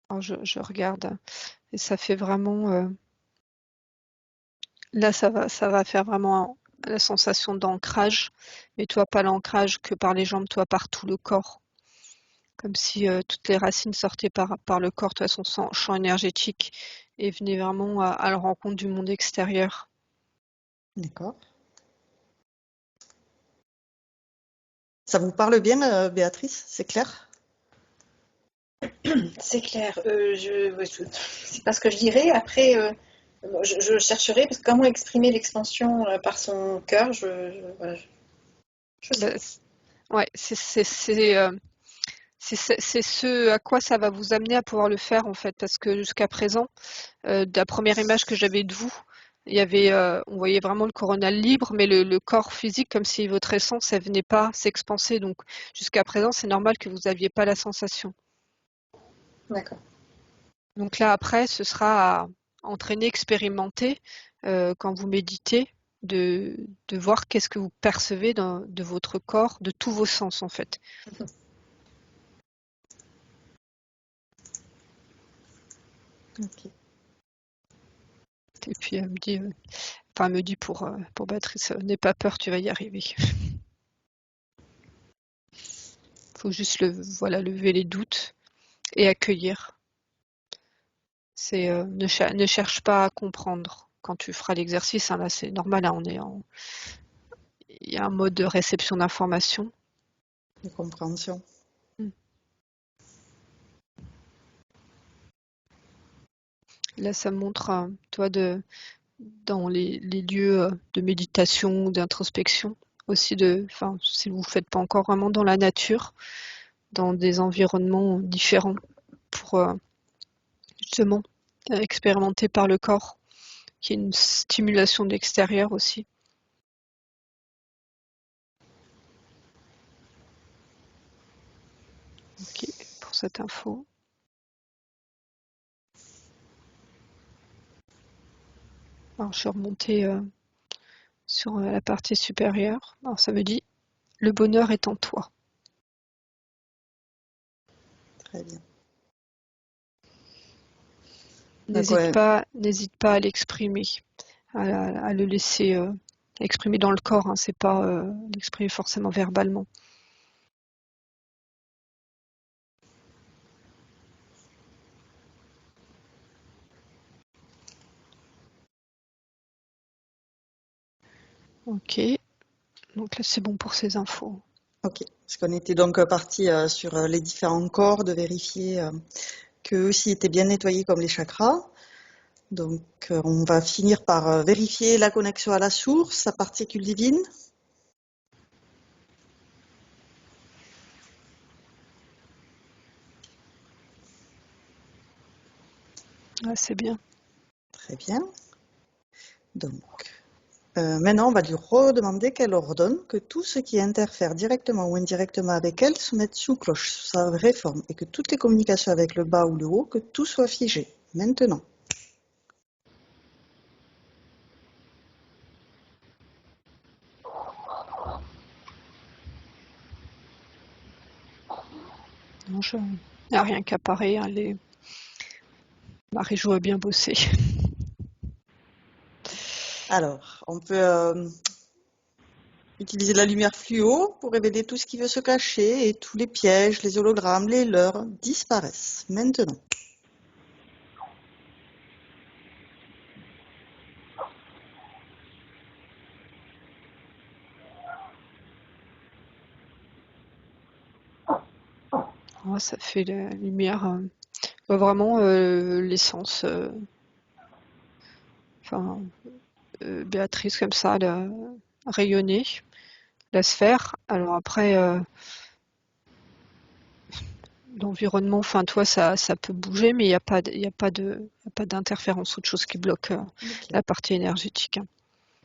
Alors je regarde et ça fait vraiment... là, ça va faire vraiment la sensation d'ancrage, mais toi, pas l'ancrage que par les jambes, toi, par tout le corps. Comme si toutes les racines sortaient par le corps, toi, son champ énergétique, et venaient vraiment à la rencontre du monde extérieur. D'accord. Ça vous parle bien, Béatrice? C'est clair? C'est clair. C'est pas ce que je dirais. Après, je chercherai parce que comment exprimer l'expansion par son cœur, voilà, je sais Bah, pas. ouais, c'est ce à quoi ça va vous amener à pouvoir le faire en fait, parce que jusqu'à présent, de la première image que j'avais de vous, il y avait, on voyait vraiment le coronal libre, mais le corps physique, comme si votre essence, elle venait pas s'expanser. Donc jusqu'à présent, c'est normal que vous n'aviez pas la sensation. D'accord. Donc là, après, ce sera à entraîner, expérimenter quand vous méditez, de, de voir qu'est-ce que vous percevez de votre corps, de tous vos sens en fait. Ok. Et puis elle me dit pour Béatrice, n'aie pas peur, tu vas y arriver. faut juste lever les doutes et accueillir. Ne cherche pas à comprendre quand tu feras l'exercice. Hein, là, c'est normal. Là, il y a un mode de réception d'information. De compréhension. Là, ça montre, toi, dans les lieux de méditation ou d'introspection, aussi si vous ne faites pas encore, vraiment dans la nature, dans des environnements différents pour justement expérimenter par le corps, qu'il y ait une stimulation de l'extérieur aussi. Ok, pour cette info. Alors, je suis remontée sur la partie supérieure. Alors, ça me dit « Le bonheur est en toi ». Très bien. N'hésite pas à l'exprimer, à le laisser exprimer dans le corps. Hein, c'est pas l'exprimer forcément verbalement. Ok, donc là c'est bon pour ces infos. Ok, parce qu'on était donc parti sur les différents corps, de vérifier qu'eux aussi étaient bien nettoyés comme les chakras. Donc on va finir par vérifier la connexion à la source, sa particule divine. Ah, c'est bien. Très bien. Donc, maintenant, on va lui redemander qu'elle ordonne que tout ce qui interfère directement ou indirectement avec elle se mette sous cloche, sous sa vraie forme, et que toutes les communications avec le bas ou le haut, que tout soit figé. Maintenant. Non, il n'y a rien qu'à parer. Hein, Marie-Jo a bien bossé. Alors, on peut utiliser la lumière fluo pour révéler tout ce qui veut se cacher et tous les pièges, les hologrammes, les leurres disparaissent. Maintenant. Oh, ça fait la lumière. Vraiment l'essence. Béatrice comme ça, rayonner la sphère. Alors après, l'environnement, enfin toi, ça peut bouger, mais il n'y a pas d'interférence, autre chose qui bloque la partie énergétique. Hein.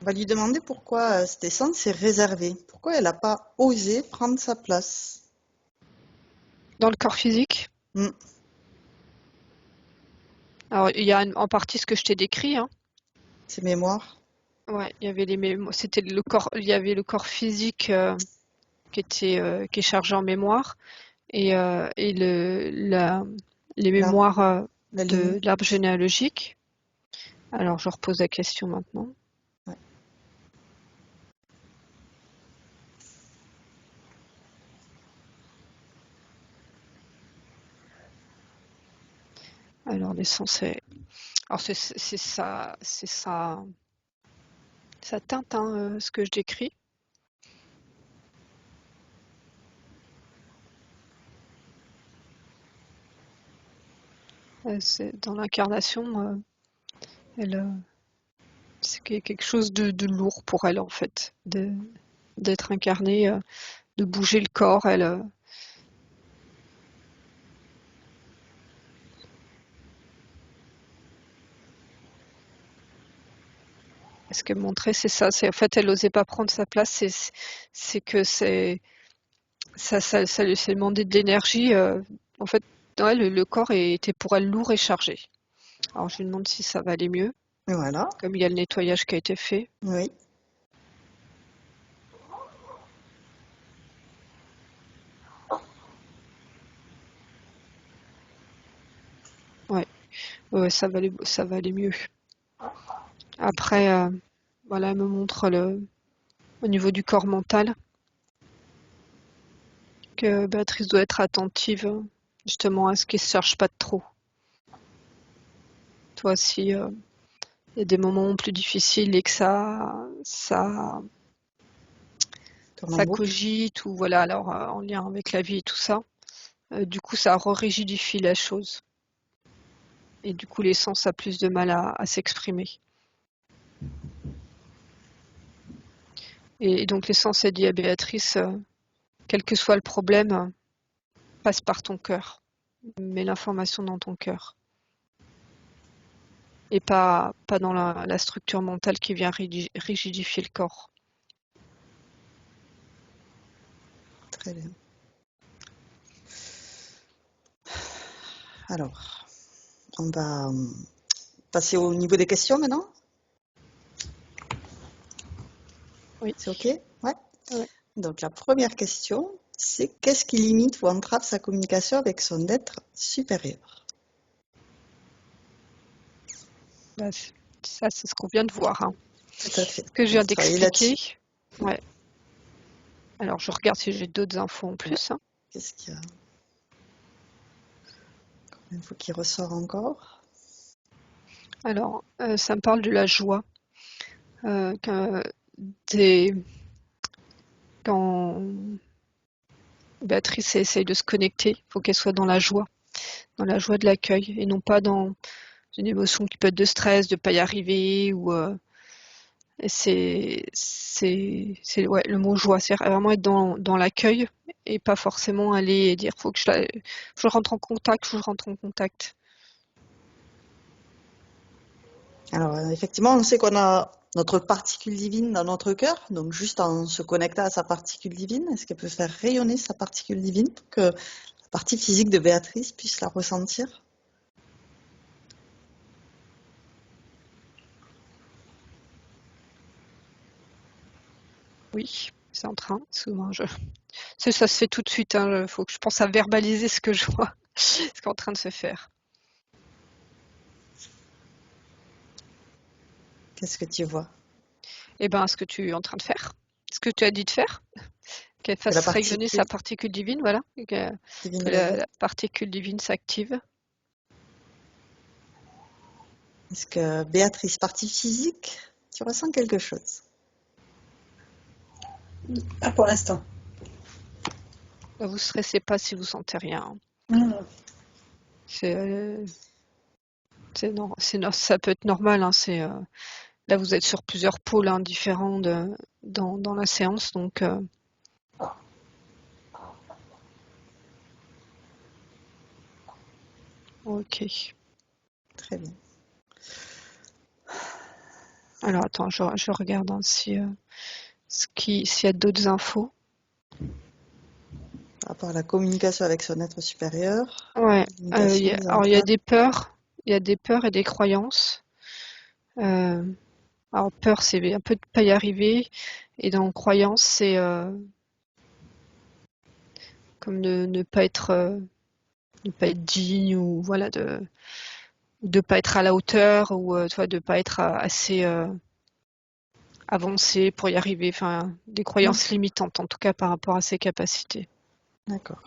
On va lui demander pourquoi cette essence est réservée. Pourquoi elle n'a pas osé prendre sa place. Dans le corps physique, alors il y a en partie ce que je t'ai décrit. Hein. Ses mémoires. Ouais, il y avait les mémoires. C'était le corps. Il y avait le corps physique qui est chargé en mémoire et les mémoires de l'arbre généalogique. Alors je repose la question maintenant. Ouais. Alors l'essence est. Alors c'est ça teinte ce que je décris. C'est dans l'incarnation, c'est quelque chose de lourd pour elle en fait, d'être incarnée, de bouger le corps. Elle. Ce qu'elle montrait, c'est ça. C'est en fait, elle n'osait pas prendre sa place. C'est que ça lui s'est demandé de l'énergie. En fait, ouais, le corps était pour elle lourd et chargé. Alors je lui demande si ça va aller mieux. Voilà. Comme il y a le nettoyage qui a été fait. Oui. Ouais, ça va aller mieux. Après, voilà, elle me montre au niveau du corps mental. que Béatrice doit être attentive justement à ce qu'il ne se cherche pas de trop. Toi, si il y a des moments plus difficiles et que ça Tourne en boucle. cogite, ou voilà, alors en lien avec la vie et tout ça, du coup ça rigidifie la chose. Et du coup l'essence a plus de mal à s'exprimer. Et donc l'essence a dit à Béatrice, quel que soit le problème, passe par ton cœur. Mets l'information dans ton cœur. Et pas dans la structure mentale qui vient rigidifier le corps. Très bien. Alors, on va passer au niveau des questions maintenant. Oui. C'est OK? Ouais. Ouais. Donc, la première question, c'est qu'est-ce qui limite ou entrave sa communication avec son être supérieur? Bah, ça, c'est ce qu'on vient de voir. Hein. Tout à fait. Ce que je viens On va travailler d'expliquer. là-dessus. Ouais. Alors, je regarde si j'ai d'autres infos en plus. Ouais. Hein. Qu'est-ce qu'il y a? Combien de fois qu'il ressort encore? Alors, ça me parle de la joie. Quand Béatrice essaye de se connecter, il faut qu'elle soit dans la joie de l'accueil, et non pas dans une émotion qui peut être de stress, de ne pas y arriver, ou c'est ouais, le mot joie, c'est vraiment être dans l'accueil et pas forcément aller et dire faut que je rentre en contact, faut que je rentre en contact. Alors, effectivement, on sait qu'on a notre particule divine dans notre cœur, donc juste en se connectant à sa particule divine, est-ce qu'elle peut faire rayonner sa particule divine pour que la partie physique de Béatrice puisse la ressentir? Oui, c'est en train, souvent ça se fait tout de suite, hein, faut que je pense à verbaliser ce que je vois, ce qui est en train de se faire. Qu'est-ce que tu vois? Eh ben, ce que tu es en train de faire, ce que tu as dit de faire, qu'elle Que la fasse rayonner particule sa particule divine, voilà, et que divine rayonne. la particule divine s'active. Est-ce que Béatrice, partie physique, tu ressens quelque chose? Pas pour l'instant. Ne vous stressez pas si vous sentez rien. Non. Ça peut être normal. Hein, là, vous êtes sur plusieurs pôles différents dans la séance, donc ok. Très bien. Alors attends, je regarde s'il y a d'autres infos. Par rapport à la communication avec son être supérieur, Ouais. limitation des Alors il y a entraves. des peurs, et des croyances. Alors peur, c'est un peu de pas y arriver, et dans croyance, c'est comme ne pas être digne, ou voilà, de pas être à la hauteur, ou tu vois, de pas être assez avancé pour y arriver. Enfin, des croyances limitantes, en tout cas par rapport à ses capacités. D'accord.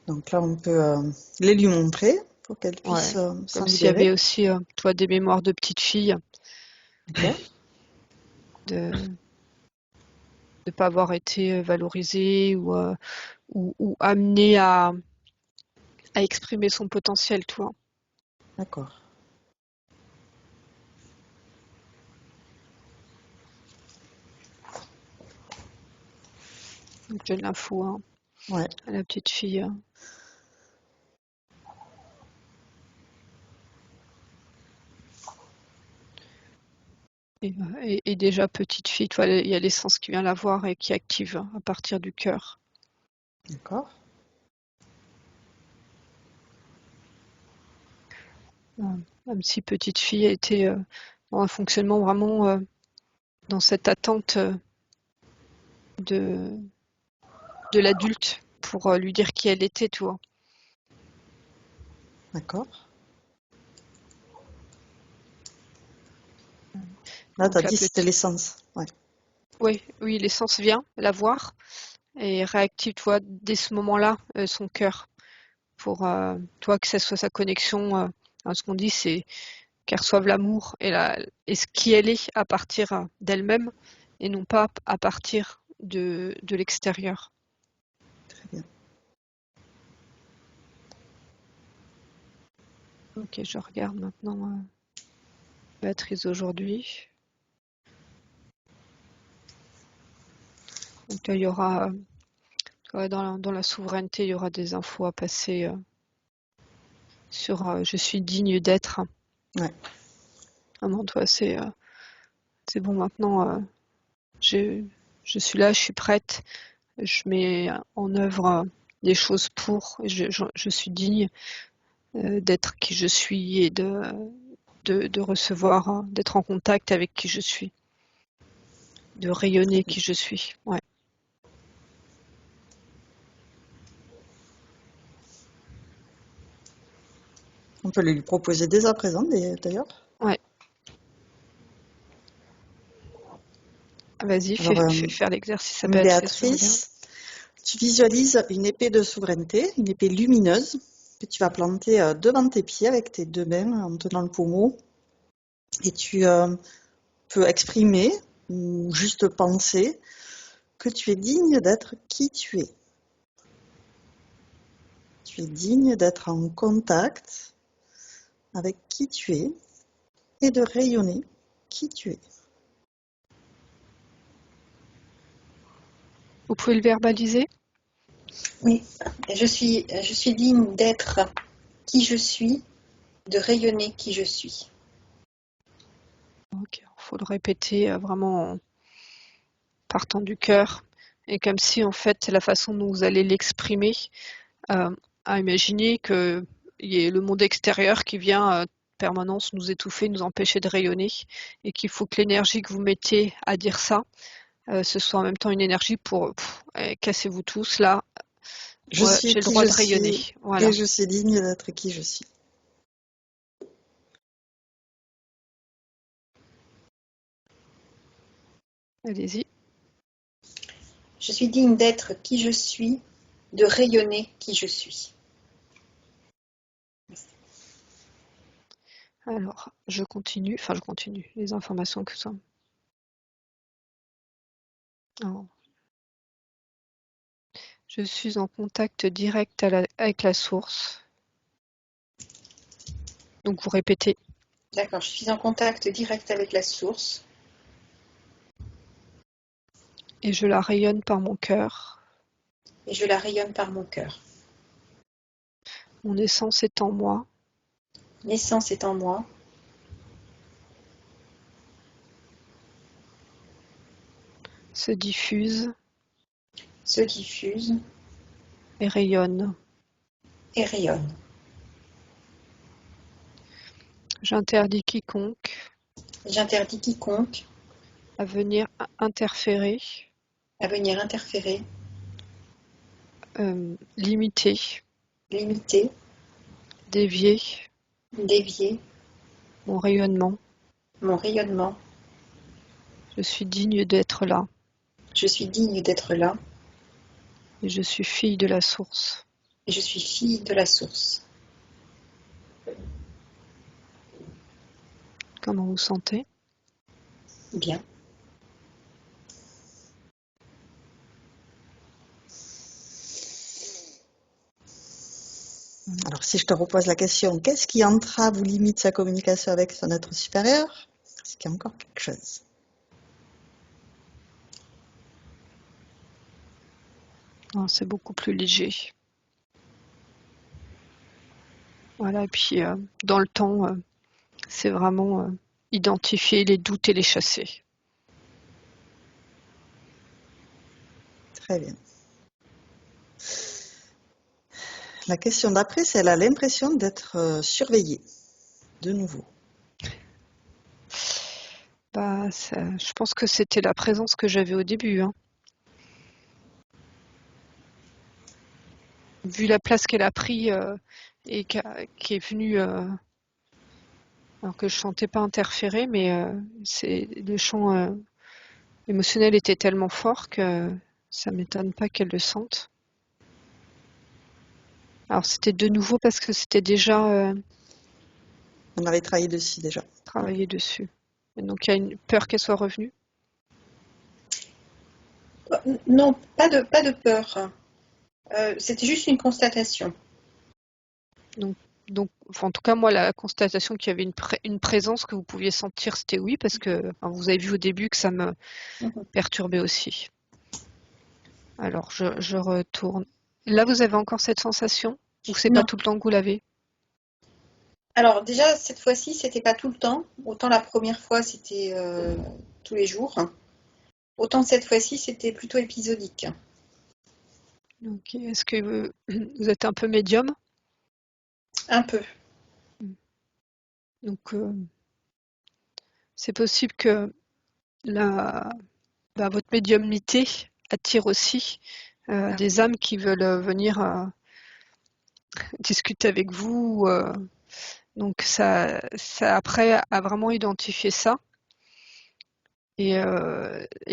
Donc là, on peut les lui montrer pour qu'elle puisse Ouais. s'en Comme s'il y avait libérer. aussi, tu vois, des mémoires de petite fille, D'accord. de ne pas avoir été valorisée, ou amenée à exprimer son potentiel, tu vois. D'accord. Donc, j'ai de l'info, hein, Ouais. à la petite fille. Et déjà, petite fille, tu vois, il y a l'essence qui vient la voir et qui active à partir du cœur. D'accord. Même si petite fille était dans un fonctionnement vraiment dans cette attente de l'adulte pour lui dire qui elle était, tu vois. D'accord. Là, Donc tu as la dit c'était petite, l'essence. Ouais. Oui, oui, l'essence vient la voir et réactive, tu vois, dès ce moment-là, son cœur pour, toi, que ça soit sa connexion. Ce qu'on dit, c'est qu'elle reçoive l'amour et ce qui elle est à partir d'elle-même et non pas à partir de l'extérieur. Très bien. Ok, je regarde maintenant Béatrice aujourd'hui. Donc là, il y aura, dans la souveraineté, il y aura des infos à passer sur je suis digne d'être. Ouais. Ah non, toi, c'est bon maintenant, je suis là, je suis prête, je mets en œuvre des choses pour, je suis digne d'être qui je suis et de recevoir, d'être en contact avec qui je suis, de rayonner qui je suis. Ouais. On peut lui proposer dès à présent, d'ailleurs. Ouais. Vas-y, Alors, fais faire l'exercice à Béatrice, je regarde. Béatrice, tu visualises une épée de souveraineté, une épée lumineuse que tu vas planter devant tes pieds avec tes deux mains en tenant le pommeau. Et tu peux exprimer ou juste penser que tu es digne d'être qui tu es. Tu es digne d'être en contact avec qui tu es et de rayonner qui tu es. Vous pouvez le verbaliser? Oui, je suis digne d'être qui je suis, de rayonner qui je suis. Ok, il faut le répéter vraiment en partant du cœur et comme si en fait la façon dont vous allez l'exprimer, à imaginer qu'il y ait le monde extérieur qui vient permanence nous étouffer, nous empêcher de rayonner et qu'il faut que l'énergie que vous mettez à dire ça, ce soit en même temps une énergie pour cassez-vous tous là, Je ouais, suis j'ai le qui droit je de rayonner. suis Voilà. et je suis digne d'être qui je suis. Allez-y. Je suis digne d'être qui je suis, de rayonner qui je suis. Alors, je continue les informations que ça. Alors, je suis en contact direct avec la source. Donc vous répétez. D'accord, je suis en contact direct avec la source. Et je la rayonne par mon cœur. Et je la rayonne par mon cœur. Mon essence est en moi. L'essence est en moi. Se diffuse Se diffuse et rayonne. et rayonne. J'interdis quiconque J'interdis quiconque à venir interférer, à venir interférer, limiter, limiter, dévier dévier mon rayonnement. mon rayonnement. Je suis digne d'être là Je suis digne d'être là et je suis fille de la source. et je suis fille de la source. Comment vous sentez? Bien. Alors, si je te repose la question, qu'est-ce qui entrave ou limite sa communication avec son être supérieur? Est-ce qu'il y a encore quelque chose? Non, c'est beaucoup plus léger. Voilà, et puis dans le temps, c'est vraiment identifier les doutes et les chasser. Très bien. La question d'après, c'est elle a l'impression d'être surveillée, de nouveau. Bah, je pense que c'était la présence que j'avais au début, hein. Vu la place qu'elle a pris et qui est venue, alors que je ne sentais pas interférer, mais c'est le champ émotionnel était tellement fort que ça m'étonne pas qu'elle le sente. Alors c'était de nouveau parce que c'était déjà On avait travaillé dessus déjà. travaillé dessus. Et donc il y a une peur qu'elle soit revenue. Non, pas de peur. C'était juste une constatation. Donc, enfin, en tout cas, moi, la constatation qu'il y avait une présence que vous pouviez sentir, c'était oui, parce que enfin, vous avez vu au début que ça me perturbait aussi. Alors, je retourne. Là, vous avez encore cette sensation? Ou c'est pas Non. tout le temps que vous l'avez? Alors déjà, cette fois-ci, c'était pas tout le temps. Autant la première fois, c'était tous les jours. Autant cette fois-ci, c'était plutôt épisodique. Ok. Est-ce que vous êtes un peu médium? Un peu. Donc, c'est possible que votre médiumnité attire aussi des âmes qui veulent venir discuter avec vous. Donc ça après à vraiment identifier ça. Et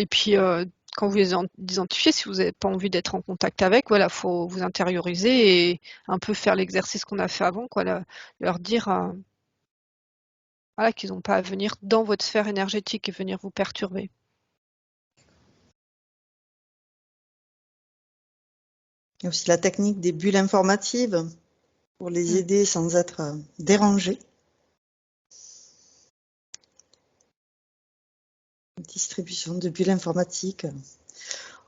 puis quand vous les identifiez, si vous n'avez pas envie d'être en contact avec, voilà, faut vous intérioriser et un peu faire l'exercice qu'on a fait avant, quoi, leur dire voilà, qu'ils n'ont pas à venir dans votre sphère énergétique et venir vous perturber. Il y a aussi la technique des bulles informatives pour les aider sans être dérangés. Distribution de bulles informatiques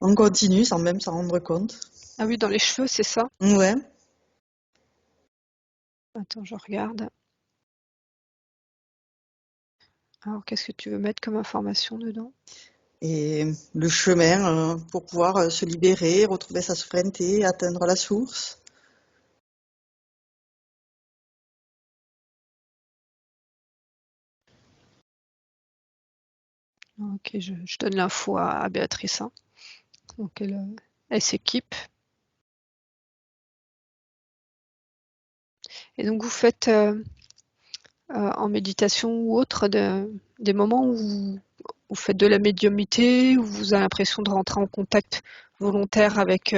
en continu sans même s'en rendre compte. Ah oui, dans les cheveux, c'est ça? Ouais. Attends, je regarde. Alors, qu'est-ce que tu veux mettre comme information dedans? Et le chemin pour pouvoir se libérer, retrouver sa souveraineté, atteindre la source. Ok, je donne l'info à Béatrice, hein. Donc elle s'équipe. Et donc vous faites en méditation ou autre des moments où vous faites de la médiumnité, où vous avez l'impression de rentrer en contact volontaire avec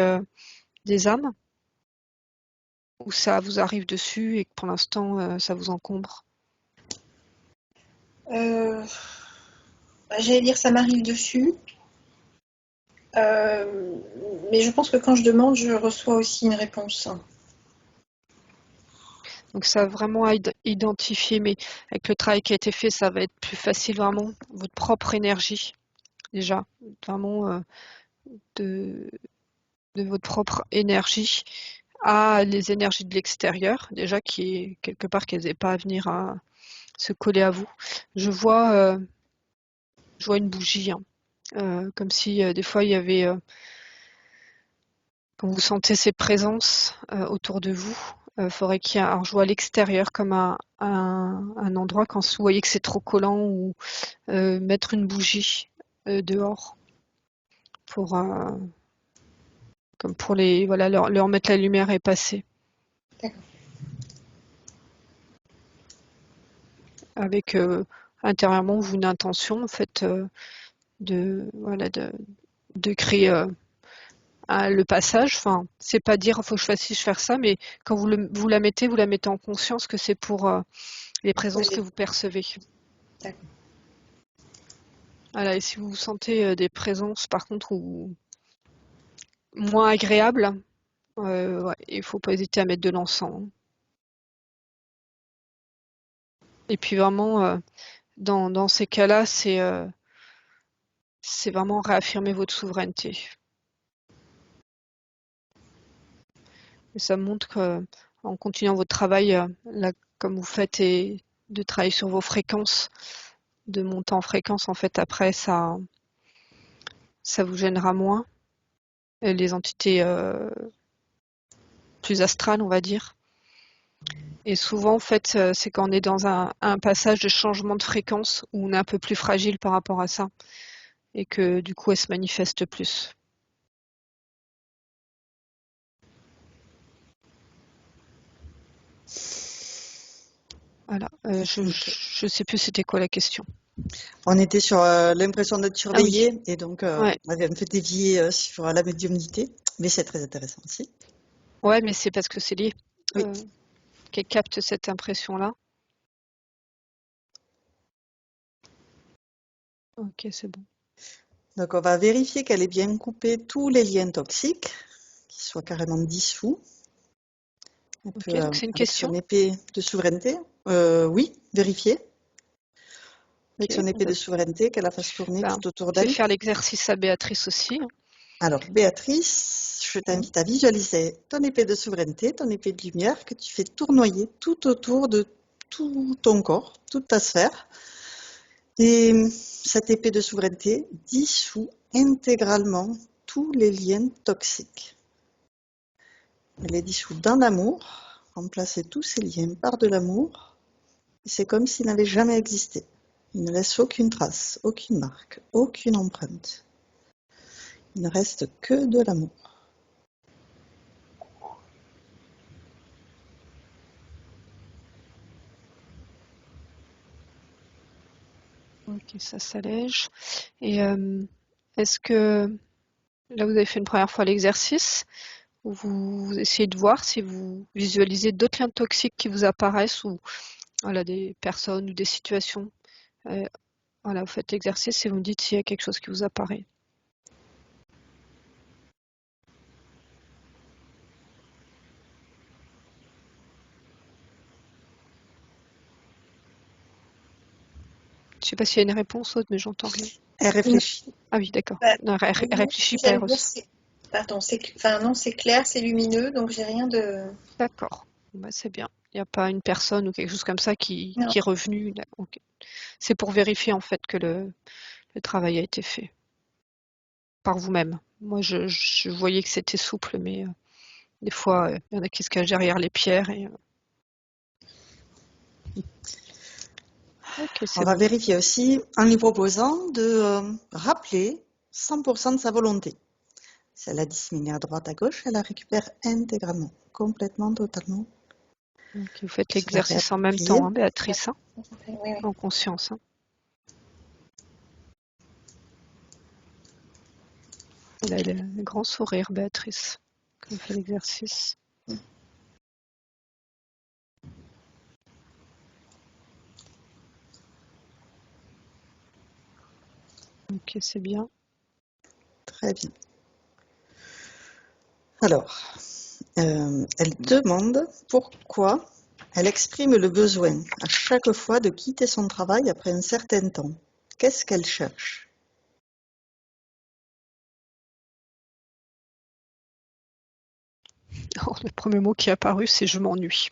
des âmes, ou ça vous arrive dessus et que pour l'instant ça vous encombre? J'allais dire ça m'arrive dessus. Mais je pense que quand je demande, je reçois aussi une réponse. Donc ça vraiment à identifier, mais avec le travail qui a été fait, ça va être plus facile vraiment, votre propre énergie déjà, vraiment de votre propre énergie à les énergies de l'extérieur, déjà qui est quelque part qu'elles n'aient pas à venir se coller à vous. Je vois une bougie, hein. Comme si des fois il y avait, quand vous sentez ces présences autour de vous, faudrait qu'il y ait, alors je vois à l'extérieur comme un endroit quand vous voyez que c'est trop collant ou mettre une bougie dehors pour comme pour les voilà leur mettre la lumière et passer. D'accord. Avec intérieurement vous une intention en fait de créer le passage. Enfin, c'est pas dire faut que je fasse ci, je faire ça, mais quand vous la mettez en conscience que c'est pour les présences que vous percevez. D'accord. Voilà, et si vous sentez des présences par contre moins agréables, ouais, il faut pas hésiter à mettre de l'encens. Et puis vraiment, dans ces cas-là, c'est vraiment réaffirmer votre souveraineté. Et ça montre qu'en continuant votre travail, là, comme vous faites, et de travailler sur vos fréquences, de monter en fréquence, en fait, après, ça vous gênera moins. Et les entités plus astrales, on va dire. Et souvent, en fait, c'est quand on est dans un passage de changement de fréquence où on est un peu plus fragile par rapport à ça. Et que du coup, elle se manifeste plus. Voilà. Je Ok. sais plus c'était quoi la question. On était sur l'impression d'être Ah oui. surveillé et donc Ouais. on avait un peu dévié sur la médiumnité, mais c'est très intéressant aussi. Ouais, mais c'est parce que c'est lié. Oui. Qu'elle capte cette impression-là. Ok, c'est bon. Donc on va vérifier qu'elle ait bien coupé tous les liens toxiques, qu'ils soient carrément dissous. Elle Ok, peut, donc c'est une avec question. son épée de souveraineté, oui, vérifier. Avec Ok. son épée de souveraineté, qu'elle la fasse tourner Ben, tout autour je vais d'elle. faire l'exercice à Béatrice aussi. Alors, Béatrice, je t'invite à visualiser ton épée de souveraineté, ton épée de lumière que tu fais tournoyer tout autour de tout ton corps, toute ta sphère. Et cette épée de souveraineté dissout intégralement tous les liens toxiques. Elle les dissout dans l'amour, remplacer tous ces liens par de l'amour. C'est comme s'ils n'avaient jamais existé. Il ne laisse aucune trace, aucune marque, aucune empreinte. Il ne reste que de l'amour. Ok, ça s'allège. Et est-ce que là vous avez fait une première fois l'exercice où vous essayez de voir si vous visualisez d'autres liens toxiques qui vous apparaissent ou voilà, des personnes ou des situations. Voilà, vous faites l'exercice et vous me dites s'il y a quelque chose qui vous apparaît. Je sais pas s'il y a une réponse autre, mais j'entends rien. Elle réfléchit. Ah oui, d'accord. Bah, Non, elle non, réfléchit pas, elle j'allais dire, reçoit. pardon, enfin non, c'est clair, c'est lumineux, donc j'ai rien de. D'accord. Bon, bah, c'est bien. Il n'y a pas une personne ou quelque chose comme ça qui Non. est revenue. Ok. C'est pour vérifier en fait que le travail a été fait par vous-même. Moi, je voyais que c'était souple, mais des fois, il y en a qui se cachent derrière les pierres. Ok, On c'est va bon. vérifier aussi en lui proposant de rappeler 100% de sa volonté. Si elle a disséminé à droite, à gauche, elle la récupère intégralement, complètement, totalement. Ok, vous faites Se la l'exercice en même temps, réapproprier. hein, Béatrice, hein, Oui, oui. en conscience. Hein. Elle a le grand sourire, Béatrice, quand elle fait l'exercice. Ok, c'est bien. Très bien. Alors, elle demande pourquoi elle exprime le besoin à chaque fois de quitter son travail après un certain temps. Qu'est-ce qu'elle cherche? Oh, le premier mot qui est apparu, c'est je m'ennuie.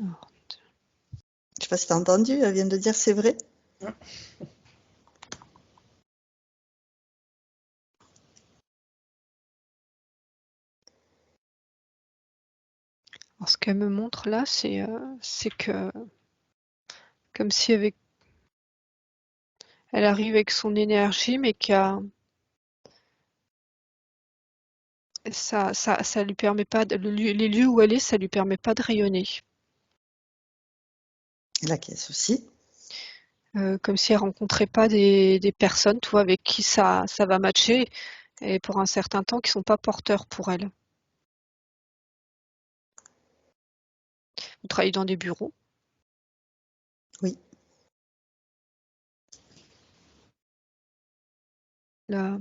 Alors, Je ne sais pas si tu as entendu, elle vient de dire c'est vrai. ce qu'elle me montre là, c'est que comme si avec, elle arrive avec son énergie, mais ça lui permet pas, les lieux où elle est, ça lui permet pas de rayonner. Et la caisse aussi. Comme si elle rencontrait pas des personnes, tu vois, avec qui ça va matcher, et pour un certain temps, qui sont pas porteurs pour elle. Vous travaillez dans des bureaux. Oui. Là,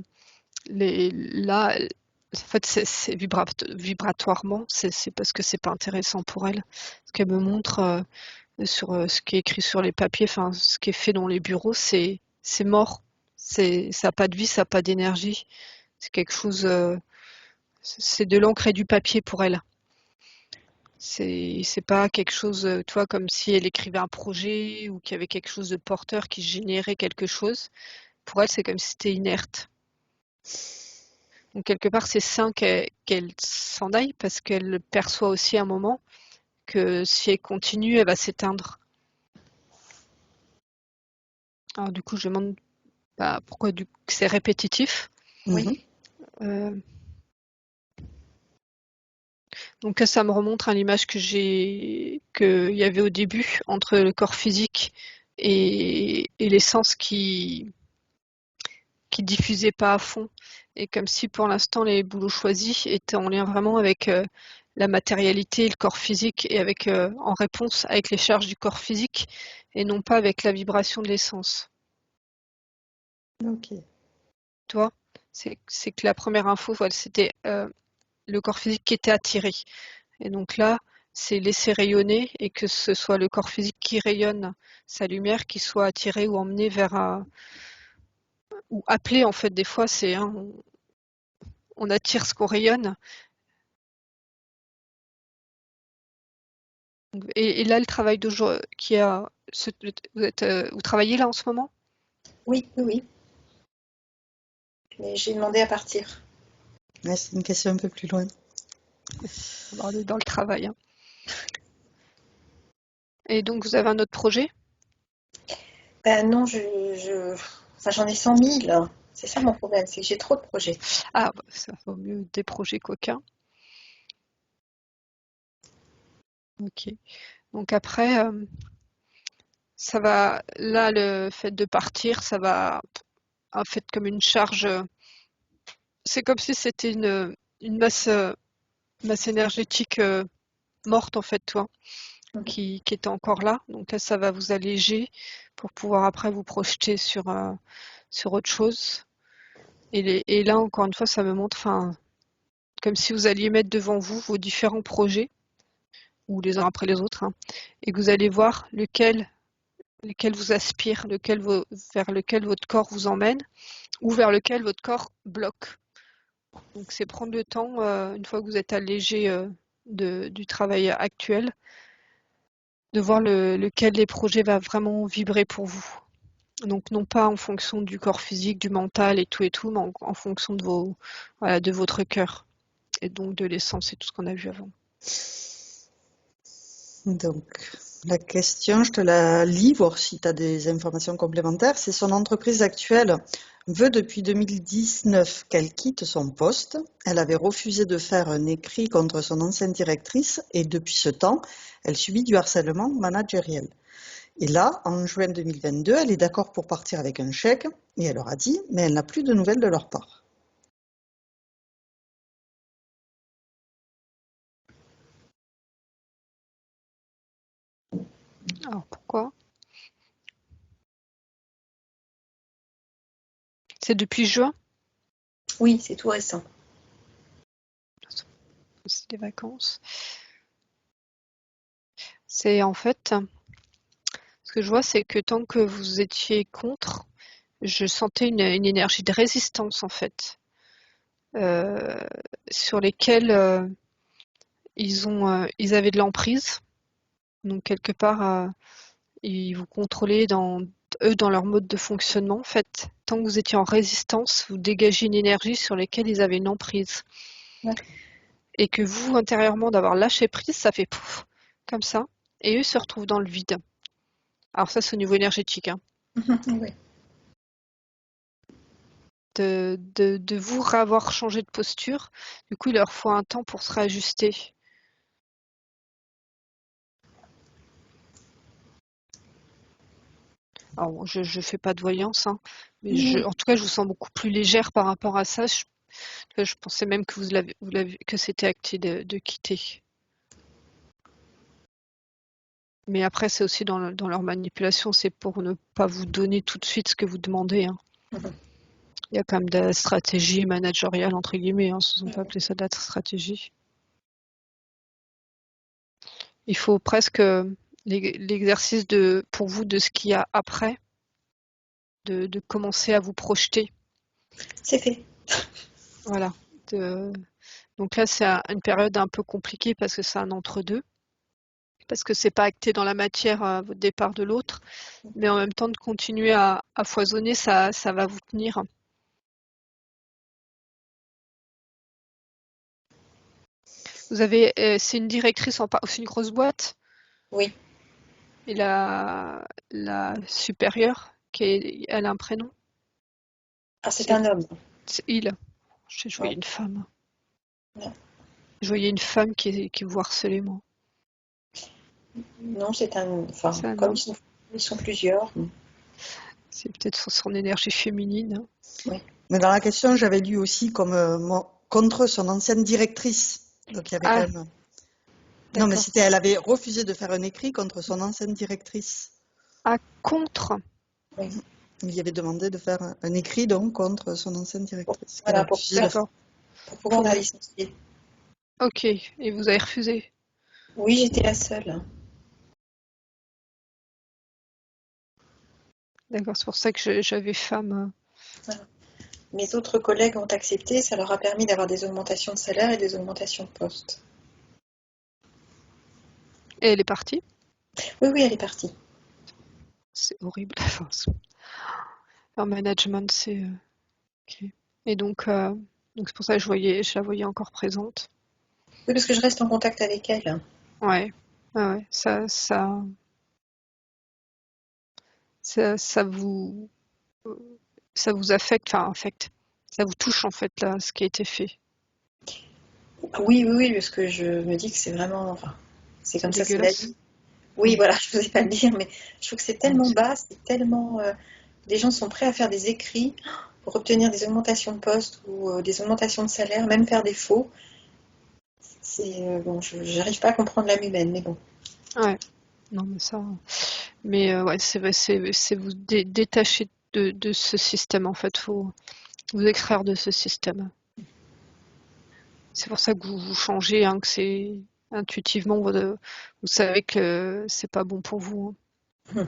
là, en fait, c'est vibratoirement, c'est parce que c'est pas intéressant pour elle. Ce qu'elle me montre sur ce qui est écrit sur les papiers, enfin, ce qui est fait dans les bureaux, c'est mort. Ça n'a pas de vie, ça n'a pas d'énergie. C'est quelque chose, c'est de l'encre et du papier pour elle. C'est pas quelque chose, tu vois, comme si elle écrivait un projet ou qu'il y avait quelque chose de porteur qui générait quelque chose. Pour elle, c'est comme si c'était inerte. Donc quelque part, c'est sain qu'elle s'en aille parce qu'elle perçoit aussi à un moment que si elle continue, elle va s'éteindre. Alors du coup, je me demande pourquoi c'est répétitif. Oui. Mhm. Euh, Donc là, ça me remonte à l'image qu'il y avait au début entre le corps physique et l'essence qui diffusait pas à fond. Et comme si pour l'instant les boulots choisis étaient en lien vraiment avec la matérialité, le corps physique et avec en réponse avec les charges du corps physique et non pas avec la vibration de l'essence. Ok. Tu vois, c'est que la première info, voilà, c'était le corps physique qui était attiré. Et donc là, c'est laisser rayonner et que ce soit le corps physique qui rayonne sa lumière, qui soit attiré ou emmené vers ou appelé en fait. Des fois, c'est on attire ce qu'on rayonne. Et là, le travail d'aujourd'hui, vous travaillez là en ce moment? Oui, oui, oui. Mais j'ai demandé à partir. Ouais, c'est une question un peu plus loin. On est dans le travail. Hein. Et donc, vous avez un autre projet? Ben non, enfin, j'en ai 100 000. C'est ça mon problème, c'est que j'ai trop de projets. Ah, bah, ça vaut mieux des projets qu'aucun. Ok. Donc après, ça va. Là, le fait de partir, ça va en fait comme une charge. C'est comme si c'était une masse énergétique morte en fait, toi, qui était encore là. Donc là, ça va vous alléger pour pouvoir après vous projeter sur autre chose. Et là, encore une fois, ça me montre, enfin, comme si vous alliez mettre devant vous vos différents projets, ou les uns après les autres, hein, et que vous allez voir lequel vous aspire, vers lequel votre corps vous emmène, ou vers lequel votre corps bloque. Donc c'est prendre le temps, une fois que vous êtes allégé du travail actuel, de voir lequel des projets va vraiment vibrer pour vous. Donc non pas en fonction du corps physique, du mental et tout, mais en fonction de votre cœur et donc de l'essence et tout ce qu'on a vu avant. Donc, la question, je te la lis, voir si tu as des informations complémentaires. C'est son entreprise actuelle veut depuis 2019 qu'elle quitte son poste. Elle avait refusé de faire un écrit contre son ancienne directrice et depuis ce temps, elle subit du harcèlement managériel. Et là, en juin 2022, elle est d'accord pour partir avec un chèque et elle leur a dit, mais elle n'a plus de nouvelles de leur part. Alors pourquoi? C'est depuis juin? Oui, c'est tout récent. C'est des vacances. C'est en fait, ce que je vois, c'est que tant que vous étiez contre, je sentais une énergie de résistance en fait, euh, sur lesquels ils avaient de l'emprise. Donc quelque part, ils vous contrôlaient dans leur mode de fonctionnement. En fait, tant que vous étiez en résistance, vous dégagez une énergie sur laquelle ils avaient une emprise. Ouais. Et que vous, intérieurement, d'avoir lâché prise, ça fait pouf, comme ça. Et eux se retrouvent dans le vide. Alors ça, c'est au niveau énergétique. Hein. Oui. De vous avoir changé de posture. Du coup, il leur faut un temps pour se réajuster. Alors, je fais pas de voyance, hein, mais en tout cas, je vous sens beaucoup plus légère par rapport à ça. Je pensais même que que c'était acté de quitter. Mais après, c'est aussi dans leur manipulation, c'est pour ne pas vous donner tout de suite ce que vous demandez. Hein. Il y a quand même de la stratégie managériale, entre guillemets, hein, on ne peut pas appeler ça de la stratégie. Il faut presque l'exercice pour vous de ce qu'il y a après, de commencer à vous projeter. C'est fait. Voilà. Donc là, c'est une période un peu compliquée parce que c'est un entre-deux. Parce que c'est pas acté dans la matière votre départ de l'autre. Mais en même temps, de continuer à foisonner, ça va vous tenir. Vous avez, c'est une directrice c'est une grosse boîte. Oui. Et la supérieure, elle a un prénom. Ah, c'est un homme. C'est il. Je voyais une femme. Non. Je voyais une femme qui vous harcelait, moi. Non, c'est un. Enfin, Ça, comme non. ils sont plusieurs. C'est peut-être sur son énergie féminine, hein. Oui. Mais dans la question, j'avais lu aussi comme contre son ancienne directrice. Donc il y avait quand Ah, même. Non, mais d'accord. elle avait refusé de faire un écrit contre son ancienne directrice. Ah, contre. Oui. Il y avait demandé de faire un écrit donc contre son ancienne directrice. Elle a Voilà, refusé de faire. D'accord. pour pouvoir Pour... la licencier. Ok. Et vous avez refusé. Oui, j'étais la seule. D'accord. C'est pour ça que j'avais femme. Voilà. Mes autres collègues ont accepté, ça leur a permis d'avoir des augmentations de salaire et des augmentations de poste. Et elle est partie. Oui, oui, elle est partie. C'est horrible. Enfin, en management, c'est. Ok. Et donc c'est pour ça que je la voyais encore présente. Oui, parce que je reste en contact avec elle. Ouais. Ah ouais. Ça vous. Ça vous affecte, enfin affecte. Ça vous touche en fait là, ce qui a été fait. Oui, oui, oui, parce que je me dis que c'est vraiment. Enfin, c'est C'est comme ça, c'est la dégueulasse. vie. Oui, Mm. voilà, je ne osais pas le dire, mais je trouve que c'est Ouais, tellement bas, c'est tellement. Les gens sont prêts à faire des écrits pour obtenir des augmentations de poste ou des augmentations de salaire, même faire des faux. C'est bon, je n'arrive pas à comprendre l'âme humaine, mais bon. ouais. Non mais ça. Mais ouais, c'est vous détacher de ce système en fait. Faut vous extraire de ce système. C'est pour ça que vous changez, hein, que c'est intuitivement vous savez que c'est pas bon pour vous, hein.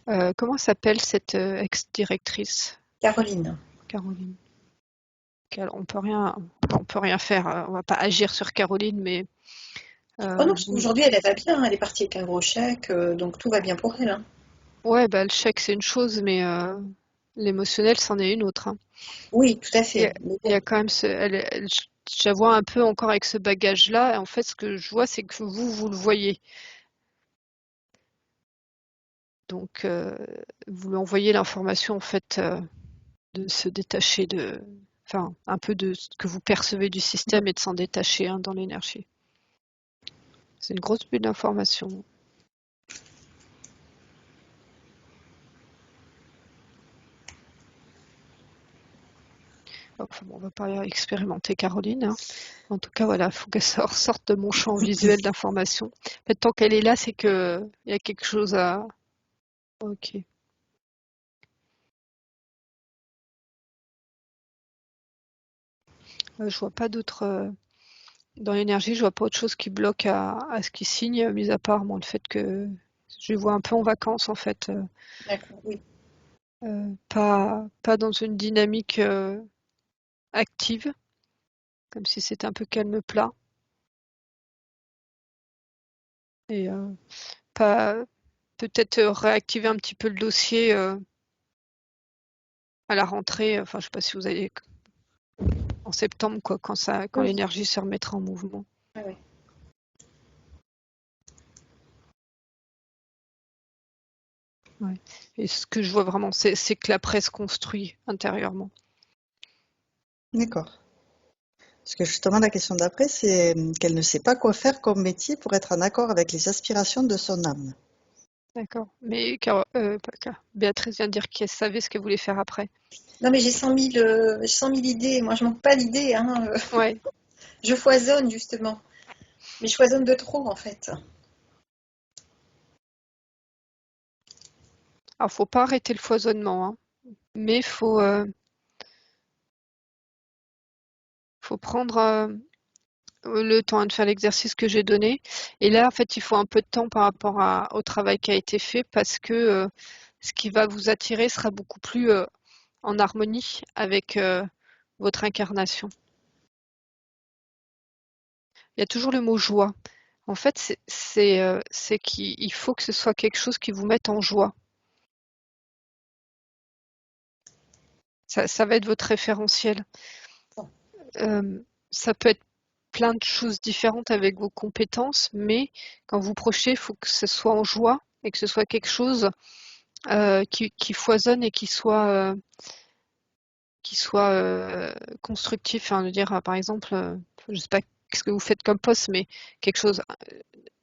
Hum. Comment s'appelle cette ex-directrice, Caroline. Caroline? On peut rien faire. On va pas agir sur Caroline, mais Oh non, parce vous, qu'aujourd'hui, elle va bien, elle est partie avec un gros chèque, donc tout va bien pour elle, hein. ouais, bah le chèque c'est une chose, mais l'émotionnel c'en est une autre, hein. Oui, tout à Il y a, fait. Mais il y bon, a quand même je la vois un peu encore avec ce bagage-là. Et en fait, ce que je vois, c'est que vous le voyez. Donc, vous lui envoyez l'information en fait de se détacher enfin, un peu de ce que vous percevez du système et de s'en détacher, hein, dans l'énergie. C'est une grosse bulle d'information. Enfin bon, on va pas expérimenter Caroline, hein. En tout cas, voilà, il faut qu'elle sorte de mon champ visuel d'information. En fait, tant qu'elle est là, c'est que il y a quelque chose à. Ok. Je vois pas d'autres. Dans l'énergie, je vois pas autre chose qui bloque à ce qu'il signe, mis à part le fait que je les vois un peu en vacances en fait, d'accord, oui. pas dans une dynamique active, comme si c'était un peu calme plat, et pas peut-être réactiver un petit peu le dossier à la rentrée. Enfin, je sais pas si vous allez en septembre quoi, quand Oui, l'énergie se remettra en mouvement. oui, oui. Ouais. Et ce que je vois vraiment, c'est que la presse construit intérieurement. D'accord. Parce que justement, la question d'après, c'est qu'elle ne sait pas quoi faire comme métier pour être en accord avec les aspirations de son âme. D'accord. Mais pas Béatrice vient de dire qu'elle savait ce qu'elle voulait faire après. Non, mais j'ai 100 000 idées. Moi, je manque pas d'idées, hein. Ouais. Je foisonne, justement. Mais je foisonne de trop, en fait. Alors, faut pas arrêter le foisonnement, hein, mais faut prendre le temps, hein, de faire l'exercice que j'ai donné. Et là, en fait, il faut un peu de temps par rapport au travail qui a été fait parce que ce qui va vous attirer sera beaucoup plus en harmonie avec votre incarnation. Il y a toujours le mot joie. En fait, c'est qu'il faut que ce soit quelque chose qui vous mette en joie. Ça va être votre référentiel. Ça peut être plein de choses différentes avec vos compétences, mais quand vous projetez, il faut que ce soit en joie et que ce soit quelque chose qui foisonne et qui soit qui soit constructif, hein, de dire par exemple, je sais pas ce que vous faites comme poste, mais quelque chose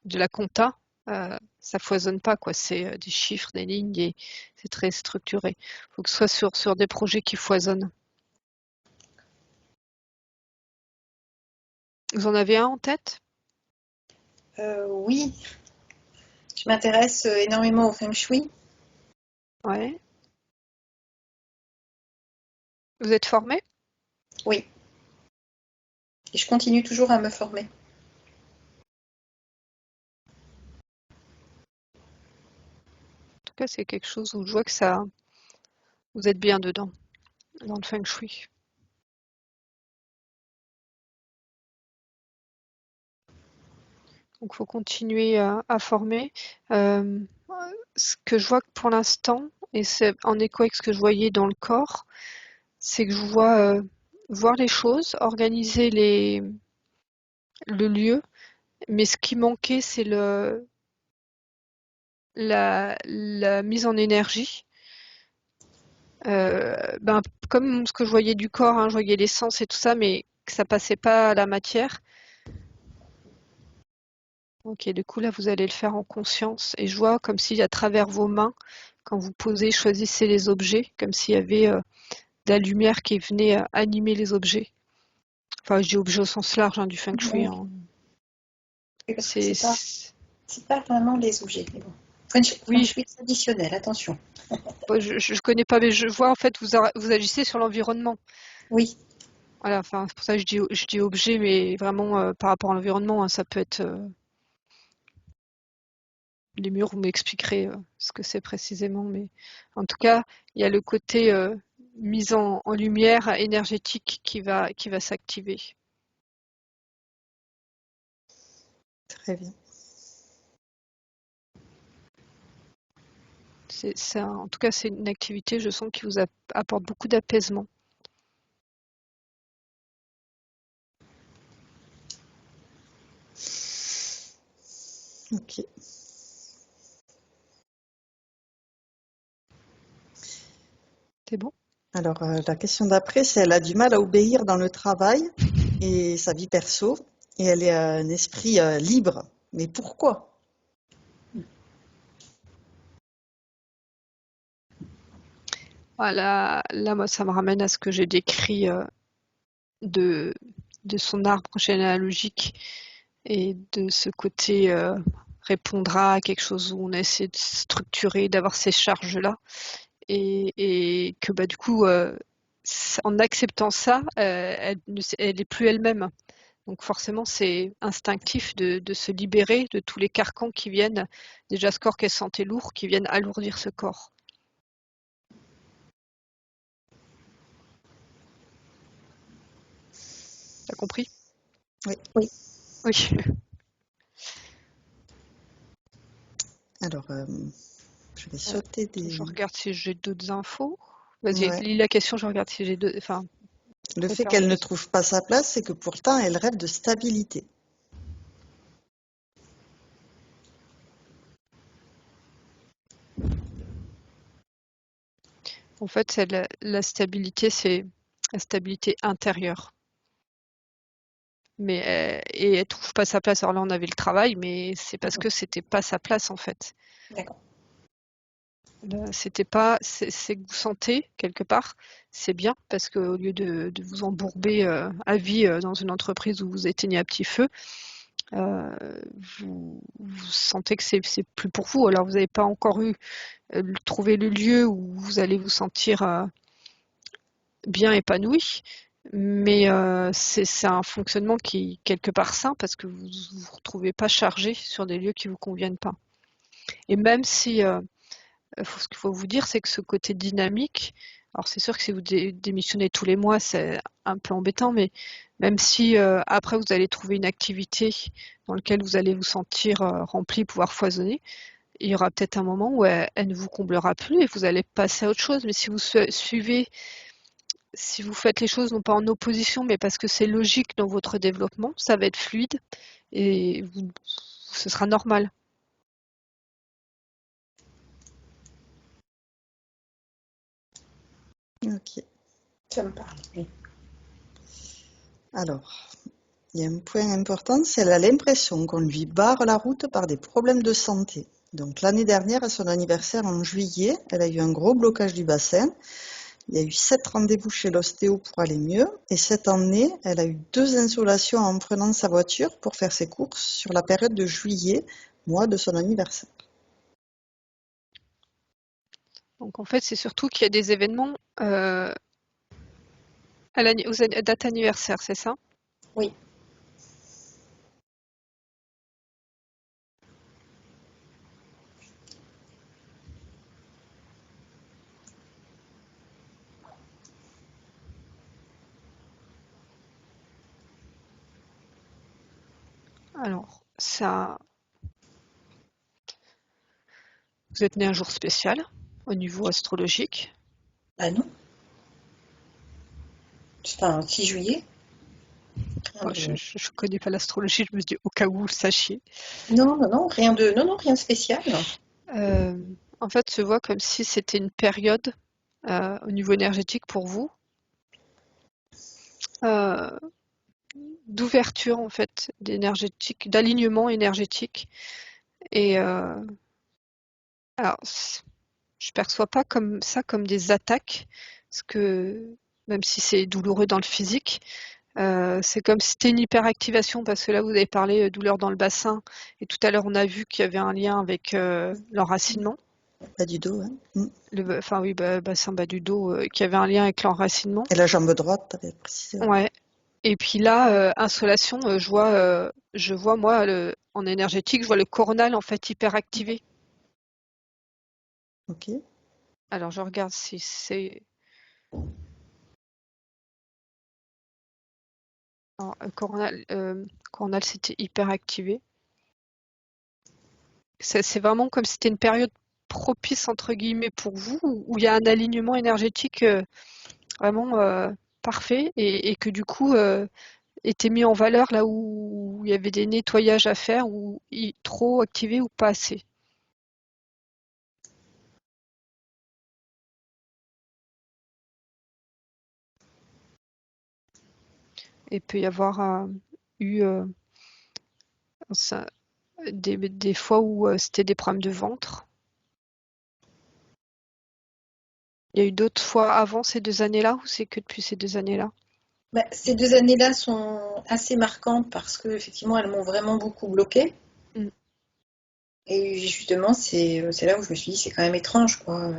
de la compta, ça foisonne pas, quoi. C'est des chiffres, des lignes, c'est très structuré. Il faut que ce soit sur des projets qui foisonnent. Vous en avez un en tête? Oui, je m'intéresse énormément au feng shui. Ouais. Vous êtes formé? Oui, et je continue toujours à me former. En tout cas, c'est quelque chose où je vois que ça, vous êtes bien dedans, dans le feng shui. Donc, il faut continuer à former. Ce que je vois que pour l'instant, et c'est en écho avec ce que je voyais dans le corps, c'est que je vois voir les choses, organiser le lieu, mais ce qui manquait, c'est la mise en énergie. Ben, comme ce que je voyais du corps, hein, je voyais l'essence et tout ça, mais que ça passait pas à la matière. Ok, du coup là vous allez le faire en conscience et je vois comme si à travers vos mains, quand vous posez, choisissez les objets, comme s'il y avait de la lumière qui venait animer les objets. Enfin, je dis objets au sens large hein, du feng shui. Oui, Hein. parce que C'est, c'est pas vraiment les objets. Mais bon. Feng oui, shui traditionnel, attention. je connais pas, mais je vois en fait vous agissez sur l'environnement. Oui, Voilà, enfin c'est pour ça que je dis objet, mais vraiment par rapport à l'environnement, hein, ça peut être les murs, vous m'expliquerez ce que c'est précisément, mais en tout cas, il y a le côté mise en lumière énergétique qui va s'activer. Très bien. En tout cas, c'est une activité, je sens, qui vous apporte beaucoup d'apaisement. Ok. C'est bon? Alors, la question d'après, c'est elle a du mal à obéir dans le travail et sa vie perso, et elle est un esprit libre. Mais pourquoi? Voilà, là, moi, ça me ramène à ce que j'ai décrit de, de son arbre généalogique et de ce côté répondra à quelque chose où on essaie de structurer, d'avoir ces charges-là. Et que bah, du coup, en acceptant ça, elle est plus elle-même. Donc forcément, c'est instinctif de se libérer de tous les carcans qui viennent, déjà ce corps qu'elle sentait lourd, qui viennent alourdir ce corps. T'as compris? Oui. oui. Oui. Alors, je vais sauter des. Je regarde si j'ai d'autres infos. Vas-y, Ouais. lis la question, je regarde si j'ai d'autres. Enfin, Le fait référence qu'elle ne possible. trouve pas sa place, c'est que pourtant elle rêve de stabilité. En fait, la stabilité, c'est la stabilité intérieure. Mais et elle trouve pas sa place. Alors là, on avait le travail, mais c'est parce que c'était pas sa place en fait. D'accord. C'était pas, c'est que vous sentez quelque part, c'est bien parce qu'au lieu de vous embourber à vie dans une entreprise où vous éteignez à petit feu, euh, vous sentez que c'est plus pour vous. Alors vous n'avez pas encore eu trouvé le lieu où vous allez vous sentir bien épanoui, mais c'est un fonctionnement qui est quelque part sain parce que vous ne vous retrouvez pas chargé sur des lieux qui ne vous conviennent pas. Et même si, ce qu'il faut vous dire, c'est que ce côté dynamique, alors c'est sûr que si vous démissionnez tous les mois, c'est un peu embêtant, mais même si après vous allez trouver une activité dans laquelle vous allez vous sentir rempli, pouvoir foisonner, il y aura peut-être un moment où elle ne vous comblera plus et vous allez passer à autre chose. Mais si vous suivez, si vous faites les choses non pas en opposition, mais parce que c'est logique dans votre développement, ça va être fluide et ce sera normal. Ok. Ça me parle, oui. Alors, il y a un point important, c'est qu'elle a l'impression qu'on lui barre la route par des problèmes de santé. Donc l'année dernière, à son anniversaire en juillet, elle a eu un gros blocage du bassin. Il y a eu 7 rendez-vous chez l'ostéo pour aller mieux. Et cette année, elle a eu 2 insolations en prenant sa voiture pour faire ses courses sur la période de juillet, mois de son anniversaire. Donc en fait, c'est surtout qu'il y a des événements aux dates anniversaires, c'est ça? Oui. Alors, ça, vous êtes né un jour spécial au niveau astrologique. Ah non. Enfin, 6 juillet. Moi, je ne connais pas l'astrologie, je me dis au cas où vous le sachiez. Non, non, non, rien de, non, non, rien de spécial. En fait, se voit comme si c'était une période au niveau énergétique pour vous, d'ouverture en fait, d'alignement énergétique. Et alors, je perçois pas comme ça comme des attaques, parce que même si c'est douloureux dans le physique, c'est comme si c'était une hyperactivation, parce que là vous avez parlé douleur dans le bassin, et tout à l'heure on a vu qu'il y avait un lien avec l'enracinement. Bas du dos, hein. Enfin oui, bassin bas du dos, qui avait un lien avec l'enracinement. Et la jambe droite, tu avais précisé. Ouais. Et puis là, insolation, je vois moi en énergétique, je vois le coronal en fait hyperactivé. Ok. Alors je regarde si c'est coronal, c'était hyperactivé. C'est vraiment comme si c'était une période propice entre guillemets pour vous, où il y a un alignement énergétique vraiment parfait, et que du coup était mis en valeur là où il y avait des nettoyages à faire, ou trop activé ou pas assez. Et il peut y avoir eu ça, des fois où c'était des problèmes de ventre. Il y a eu d'autres fois avant ces 2 années-là, ou c'est que depuis ces 2 années-là? Bah, ces 2 années-là sont assez marquantes parce que effectivement, elles m'ont vraiment beaucoup bloquée. Mm. Et justement, c'est là où je me suis dit, c'est quand même étrange, quoi.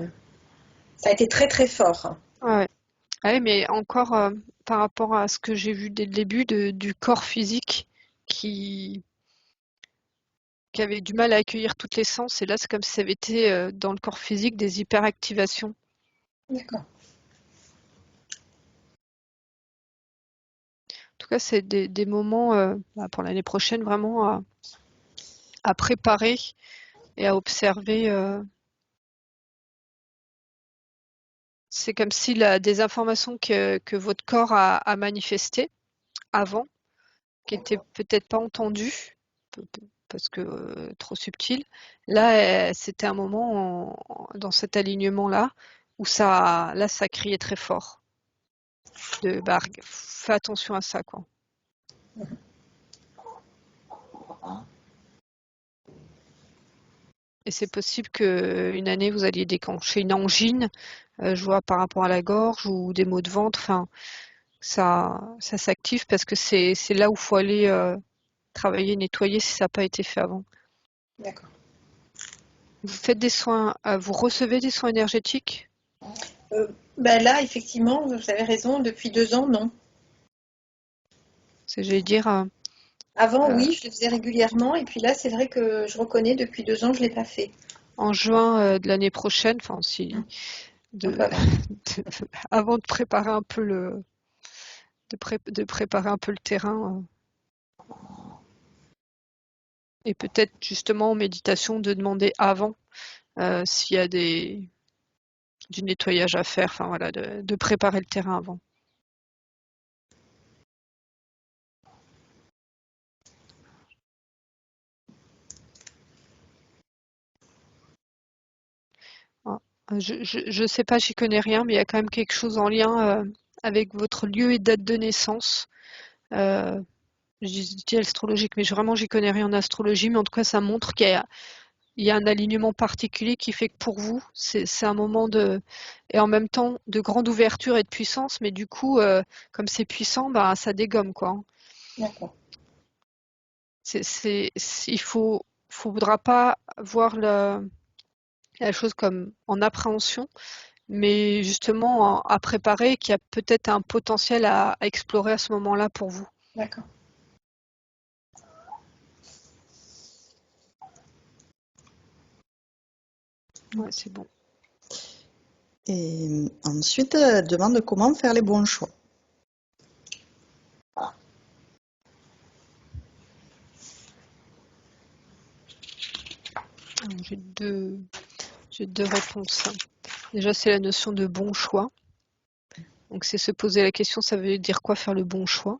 Ça a été très très fort. Ouais. Ouais, mais encore par rapport à ce que j'ai vu dès le début du corps physique qui, qui avait du mal à accueillir toutes les sens, et là c'est comme si ça avait été dans le corps physique des hyperactivations. En D'accord. tout cas, c'est des moments pour l'année prochaine vraiment à préparer et à observer. C'est comme si des informations que votre corps a manifestées avant, qui n'étaient peut-être pas entendues, parce que trop subtil. Là, c'était un moment dans cet alignement-là où ça criait très fort. Fais attention à ça, quoi. Et c'est possible qu'une année, vous alliez déclencher une angine, je vois par rapport à la gorge, ou des maux de ventre. Enfin, ça s'active parce que c'est là où il faut aller travailler, nettoyer si ça n'a pas été fait avant. D'accord. Vous faites des soins, vous recevez des soins énergétiques? Là, effectivement, vous avez raison, depuis 2 ans, non. J'allais dire, Avant, oui, je le faisais régulièrement, et puis là, c'est vrai que je reconnais, depuis 2 ans, je ne l'ai pas fait. en juin de l'année prochaine, enfin si Un peu de, avant. avant de préparer un peu de préparer un peu le terrain, et peut-être justement en méditation de demander avant s'il y a du nettoyage à faire, enfin voilà, de préparer le terrain avant. Ah, je sais pas, j'y connais rien, mais il y a quand même quelque chose en lien avec votre lieu et date de naissance. Je dis astrologique, mais vraiment, j'y connais rien en astrologie, mais en tout cas, ça montre qu'il y a un alignement particulier qui fait que pour vous, c'est un moment et en même temps, de grande ouverture et de puissance, mais du coup, comme c'est puissant, bah, ça dégomme, quoi. D'accord. Il faudra pas voir la chose comme en appréhension, mais justement à préparer, qu'il y a peut-être un potentiel à explorer à ce moment-là pour vous. D'accord. Ouais, c'est bon. Et ensuite, elle demande comment faire les bons choix. Alors, j'ai deux réponses. Déjà, c'est la notion de bon choix. Donc, c'est se poser la question, ça veut dire quoi faire le bon choix?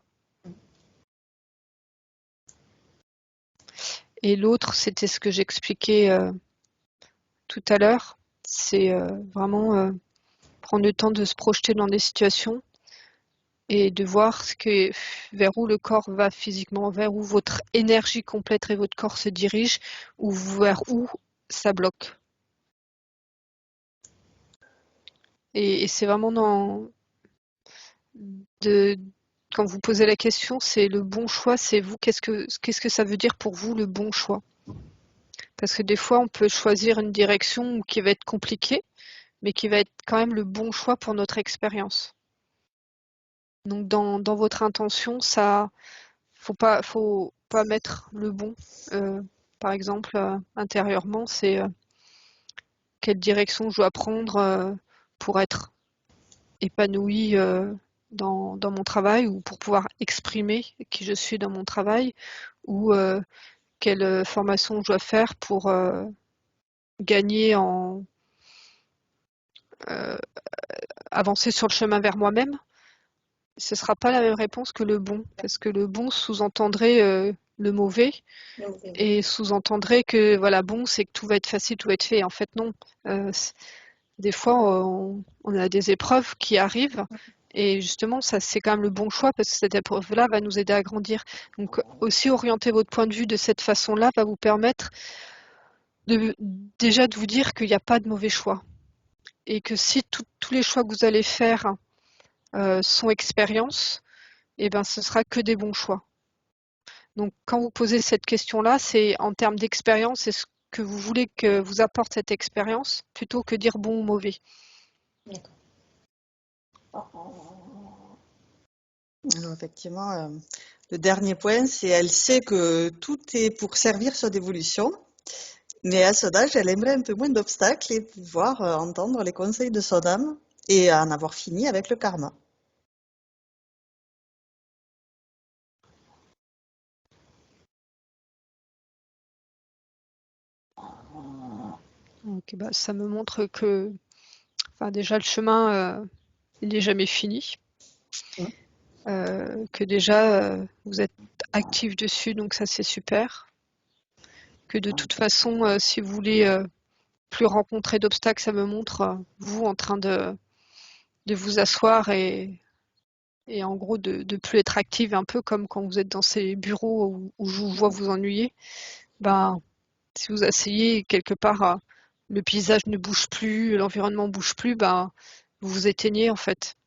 Et l'autre, c'était ce que j'expliquais tout à l'heure. C'est vraiment prendre le temps de se projeter dans des situations et de voir vers où le corps va physiquement, vers où votre énergie complète et votre corps se dirige, ou vers où ça bloque. Et c'est vraiment quand vous posez la question, c'est le bon choix, c'est vous, qu'est-ce que ça veut dire pour vous le bon choix? Parce que des fois, on peut choisir une direction qui va être compliquée, mais qui va être quand même le bon choix pour notre expérience. Donc dans votre intention, faut pas mettre le bon. Par exemple, intérieurement, c'est quelle direction je dois prendre pour être épanouie dans mon travail, ou pour pouvoir exprimer qui je suis dans mon travail, ou quelle formation je dois faire pour gagner euh, avancer sur le chemin vers moi-même. Ce sera pas la même réponse que le bon, parce que le bon sous-entendrait le mauvais, et sous-entendrait que voilà, bon, c'est que tout va être facile, tout va être fait. En fait, non. Des fois, on a des épreuves qui arrivent, et justement, ça, c'est quand même le bon choix, parce que cette épreuve-là va nous aider à grandir. Donc, aussi orienter votre point de vue de cette façon-là va vous permettre déjà de vous dire qu'il n'y a pas de mauvais choix. Et que si tous les choix que vous allez faire sont expérience, et ben, ce sera que des bons choix. Donc, quand vous posez cette question-là, c'est en termes d'expérience, est-ce que vous voulez que vous apporte cette expérience, plutôt que dire bon ou mauvais. D'accord. Alors effectivement, le dernier point, c'est elle sait que tout est pour servir son évolution, mais à son âge, elle aimerait un peu moins d'obstacles et pouvoir entendre les conseils de son âme et en avoir fini avec le karma. Donc, bah, ça me montre que, enfin, déjà, le chemin, il n'est jamais fini. Que déjà, vous êtes actif dessus, donc ça, c'est super. Que de toute façon, si vous voulez plus rencontrer d'obstacles, ça me montre vous en train de vous asseoir et en gros de plus être active, un peu comme quand vous êtes dans ces bureaux où je vous vois vous ennuyer. Ben, si vous asseyez quelque part, le paysage ne bouge plus, l'environnement ne bouge plus, ben, vous vous éteignez en fait.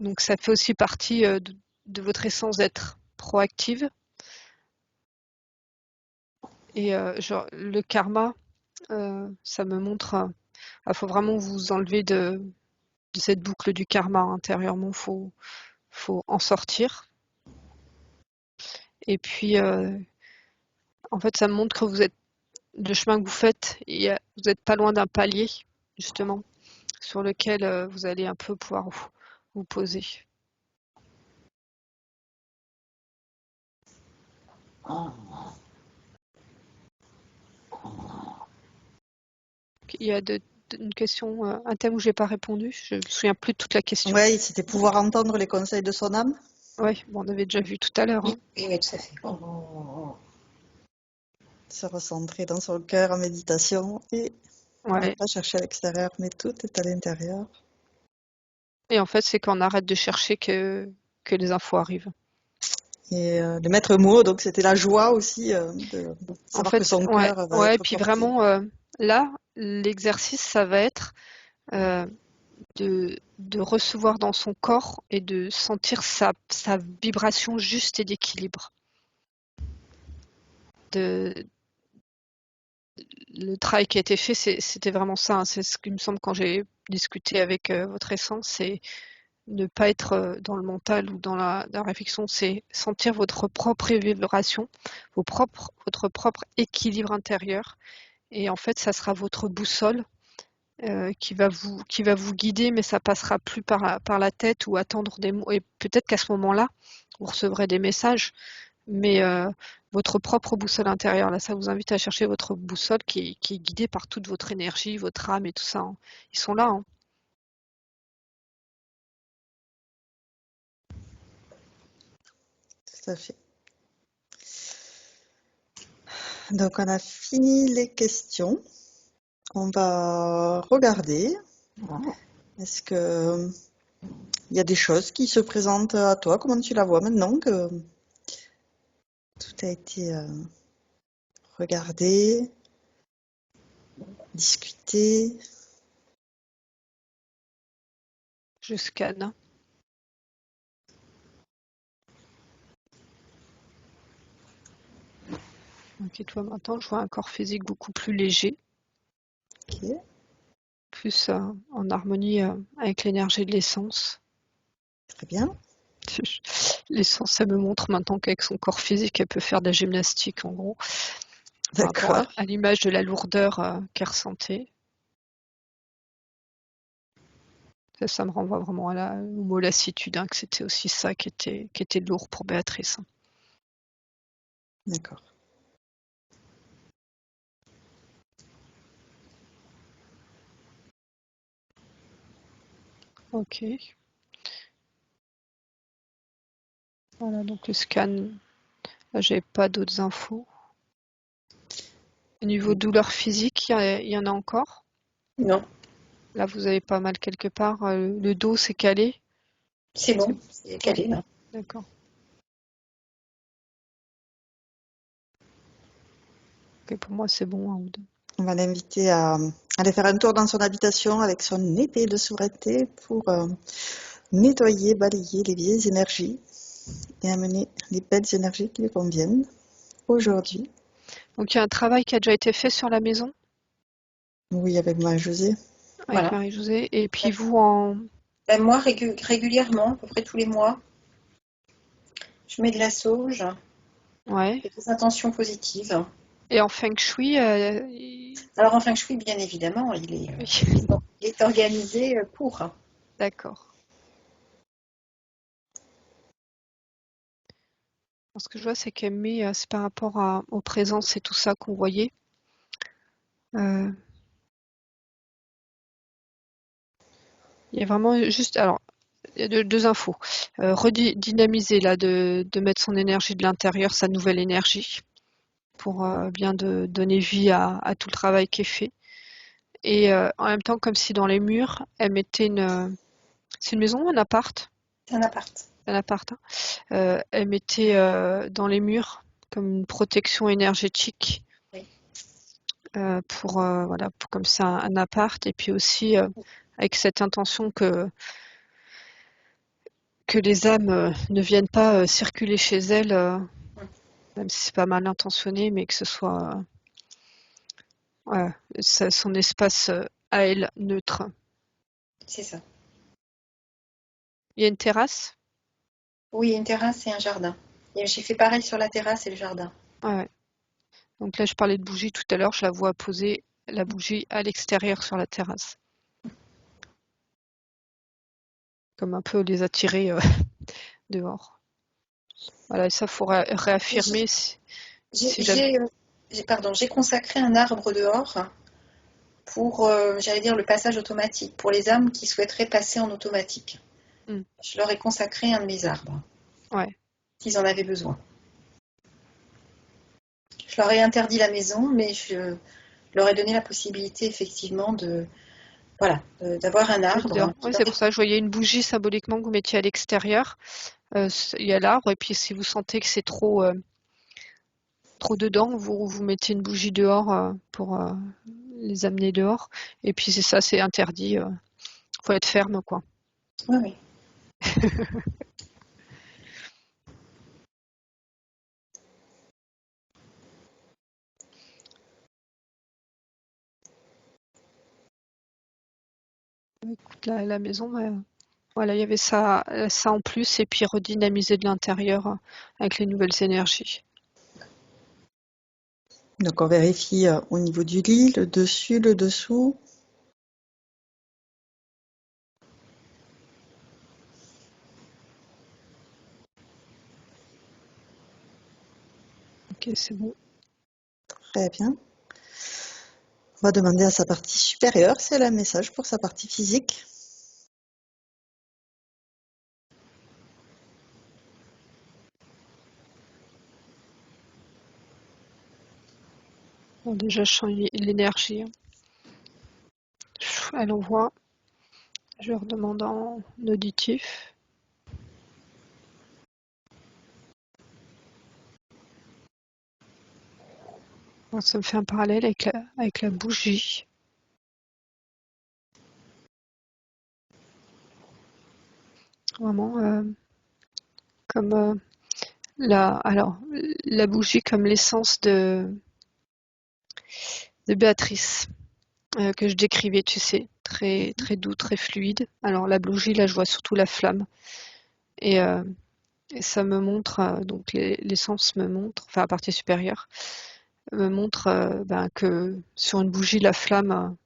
Donc ça fait aussi partie de votre essence d'être proactive. Et le karma, ça me montre, il faut vraiment vous enlever de cette boucle du karma intérieurement, faut en sortir. Et puis, en fait, ça me montre que le chemin que vous faites, vous n'êtes pas loin d'un palier, justement, sur lequel vous allez un peu pouvoir vous poser. Il y a une question, un thème où j'ai pas répondu. Je me souviens plus de toute la question. Oui, c'était pouvoir entendre les conseils de son âme. Oui, bon, on avait déjà vu tout à l'heure. Hein. Oui, tout à fait. Se recentrer dans son cœur en méditation et ne Ouais. pas chercher à l'extérieur, mais tout est à l'intérieur. Et en fait, c'est quand on arrête de chercher que les infos arrivent. Et le maître mot, donc c'était la joie aussi de En savoir que fait, son ouais, cœur va ouais, être puis porté. vraiment, là, l'exercice, ça va être euh, de recevoir dans son corps et de sentir sa vibration juste et d'équilibre. Le travail qui a été fait, c'était vraiment ça, hein. C'est ce qui me semble quand j'ai discuté avec votre essence, c'est ne pas être dans le mental ou dans la réflexion, c'est sentir votre propre vibration, votre propre équilibre intérieur. Et en fait, ça sera votre boussole qui va vous guider, mais ça passera plus par la tête ou attendre des mots. Et peut-être qu'à ce moment-là, vous recevrez des messages, mais votre propre boussole intérieure, là, ça vous invite à chercher votre boussole qui est guidée par toute votre énergie, votre âme et tout ça, hein. Ils sont là, hein. Tout à fait. Donc, on a fini les questions. On va regarder. Est-ce que il y a des choses qui se présentent à toi? Comment tu la vois maintenant que tout a été regardé, discuté? Je scanne. Ok, toi maintenant, je vois un corps physique beaucoup plus léger, Ok, plus en harmonie avec l'énergie de l'essence. très bien. L'essence, ça me montre maintenant qu'avec son corps physique, elle peut faire de la gymnastique, en gros, par rapport D'accord. à l'image de la lourdeur qu'elle ressentait. Ça me renvoie vraiment au mot lassitude, hein, que c'était aussi ça qui était lourd pour Béatrice. D'accord. Ok. Voilà, donc le scan, là, j'avais pas d'autres infos. Au niveau douleur physique, il y en a encore? Non, Là, vous avez pas mal quelque part. Le dos, c'est calé? c'est C'est- bon, c'est Ouais, calé là. d'accord. Ok, pour moi, c'est bon, un ou deux. On va l'inviter à aller faire un tour dans son habitation avec son épée de souveraineté pour nettoyer, balayer les vieilles énergies et amener les belles énergies qui lui conviennent aujourd'hui. Donc, il y a un travail qui a déjà été fait sur la maison Oui, avec Marie-Josée. avec Voilà. Marie-Josée. Et puis, vous, Ben, moi, régulièrement, à peu près tous les mois, je mets de la sauge ouais. et des intentions positives. Et en feng shui, Alors en feng shui, bien évidemment, oui. il est organisé pour. D'accord. Ce que je vois, c'est qu'elle met, c'est par rapport aux présences et tout ça qu'on voyait. Euh, il y a vraiment juste, alors, il y a deux infos. Redynamiser, là, de mettre son énergie de l'intérieur, sa nouvelle énergie, pour bien de donner vie à tout le travail qui est fait. Et en même temps, comme si dans les murs, elle mettait c'est une maison ou un appart? C'est un appart. Un appart, hein. Elle mettait dans les murs comme une protection énergétique Oui. voilà, pour comme ça un appart. Et puis aussi avec cette intention que les âmes ne viennent pas circuler chez elle, même si c'est pas mal intentionné, mais que ce soit ouais, son espace à elle neutre. C'est ça. Il y a une terrasse. Oui, une terrasse et un jardin. Et j'ai fait pareil sur la terrasse et le jardin. Ouais, ouais. Donc là, je parlais de bougie tout à l'heure, je la vois poser la bougie à l'extérieur sur la terrasse, comme un peu les attirer dehors. Voilà, et ça, il faut réaffirmer si jamais. J'ai consacré un arbre dehors pour, j'allais dire, le passage automatique, pour les âmes qui souhaiteraient passer en automatique. Hmm, Je leur ai consacré un de mes arbres, ouais, s'ils en avaient besoin. Je leur ai interdit la maison, mais je leur ai donné la possibilité, effectivement, voilà, d'avoir un arbre. Dehors. Ouais, c'est pour ça que je voyais une bougie symboliquement que vous mettiez à l'extérieur. Il y a l'arbre, et puis si vous sentez que c'est trop dedans, vous mettez une bougie dehors pour les amener dehors. Et puis c'est ça, c'est interdit. Faut être ferme, quoi. Oui, oui. Écoute, la maison, voilà, il y avait ça en plus, et puis redynamiser de l'intérieur avec les nouvelles énergies. Donc on vérifie au niveau du lit, le dessus, le dessous. Ok, c'est bon. Très bien. On va demander à sa partie supérieure si elle a un message pour sa partie physique. Bon, déjà, je sens l'énergie. Elle envoie. Je leur demande en auditif. Bon, ça me fait un parallèle avec la bougie. Vraiment, comme la bougie comme l'essence de Béatrice, que je décrivais, tu sais, très, très doux, très fluide. Alors la bougie, là, je vois surtout la flamme. Et ça me montre, donc l'essence me montre, enfin la partie supérieure, me montre que sur une bougie, la flamme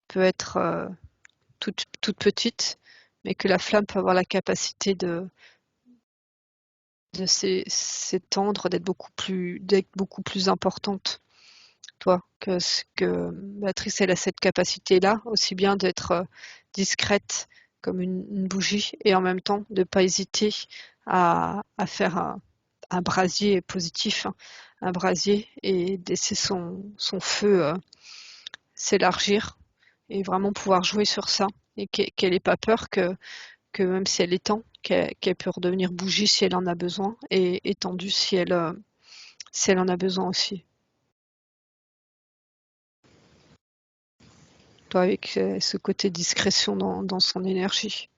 peut être toute petite, mais que la flamme peut avoir la capacité de s'étendre, d'être beaucoup plus importante. Toi, que Béatrice, elle a cette capacité-là, aussi bien d'être discrète comme une bougie, et en même temps de ne pas hésiter à faire un brasier positif, hein, un brasier, et laisser son feu s'élargir, et vraiment pouvoir jouer sur ça, et qu'elle n'ait pas peur que même si elle étend, qu'elle peut redevenir bougie si elle en a besoin, et étendue si elle en a besoin aussi. Toi, avec ce côté discrétion dans son énergie,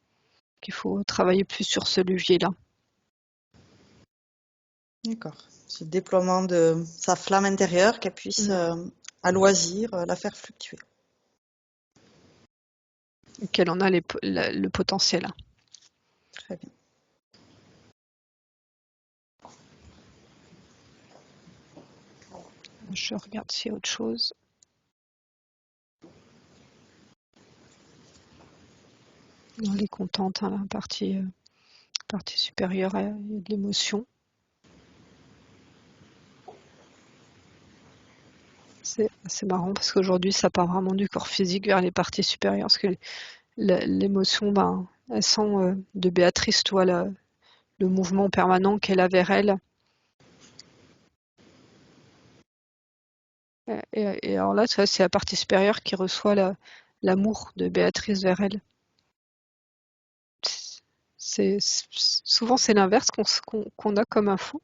qu'il faut travailler plus sur ce levier-là. D'accord. Ce déploiement de sa flamme intérieure, qu'elle puisse à loisir la faire fluctuer. Qu'elle en a le potentiel. Très bien. Je regarde s'il y a autre chose. Elle est contente, hein, la partie supérieure, il y a de l'émotion. C'est marrant parce qu'aujourd'hui, ça part vraiment du corps physique vers les parties supérieures. Parce que l'émotion, elle sent de Béatrice, toi, le mouvement permanent qu'elle a vers elle. Et alors là, c'est la partie supérieure qui reçoit l'amour de Béatrice vers elle. Souvent, c'est l'inverse qu'on a comme info.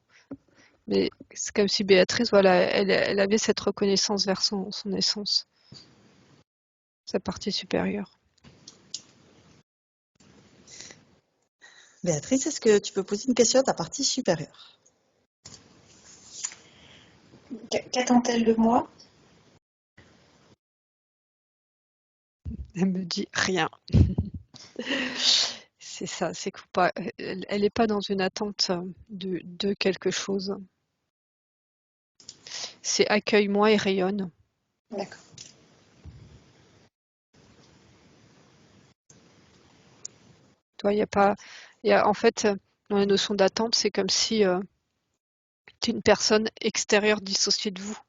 Mais c'est comme si Béatrice, voilà, elle avait cette reconnaissance vers son essence, sa partie supérieure. Béatrice, est-ce que tu peux poser une question à ta partie supérieure? Qu'attend-elle de moi? Elle me dit rien. C'est ça, c'est que elle n'est pas dans une attente de quelque chose. C'est accueille-moi et rayonne. D'accord. Toi, en fait, dans la notion d'attente, c'est comme si tu es une personne extérieure dissociée de vous,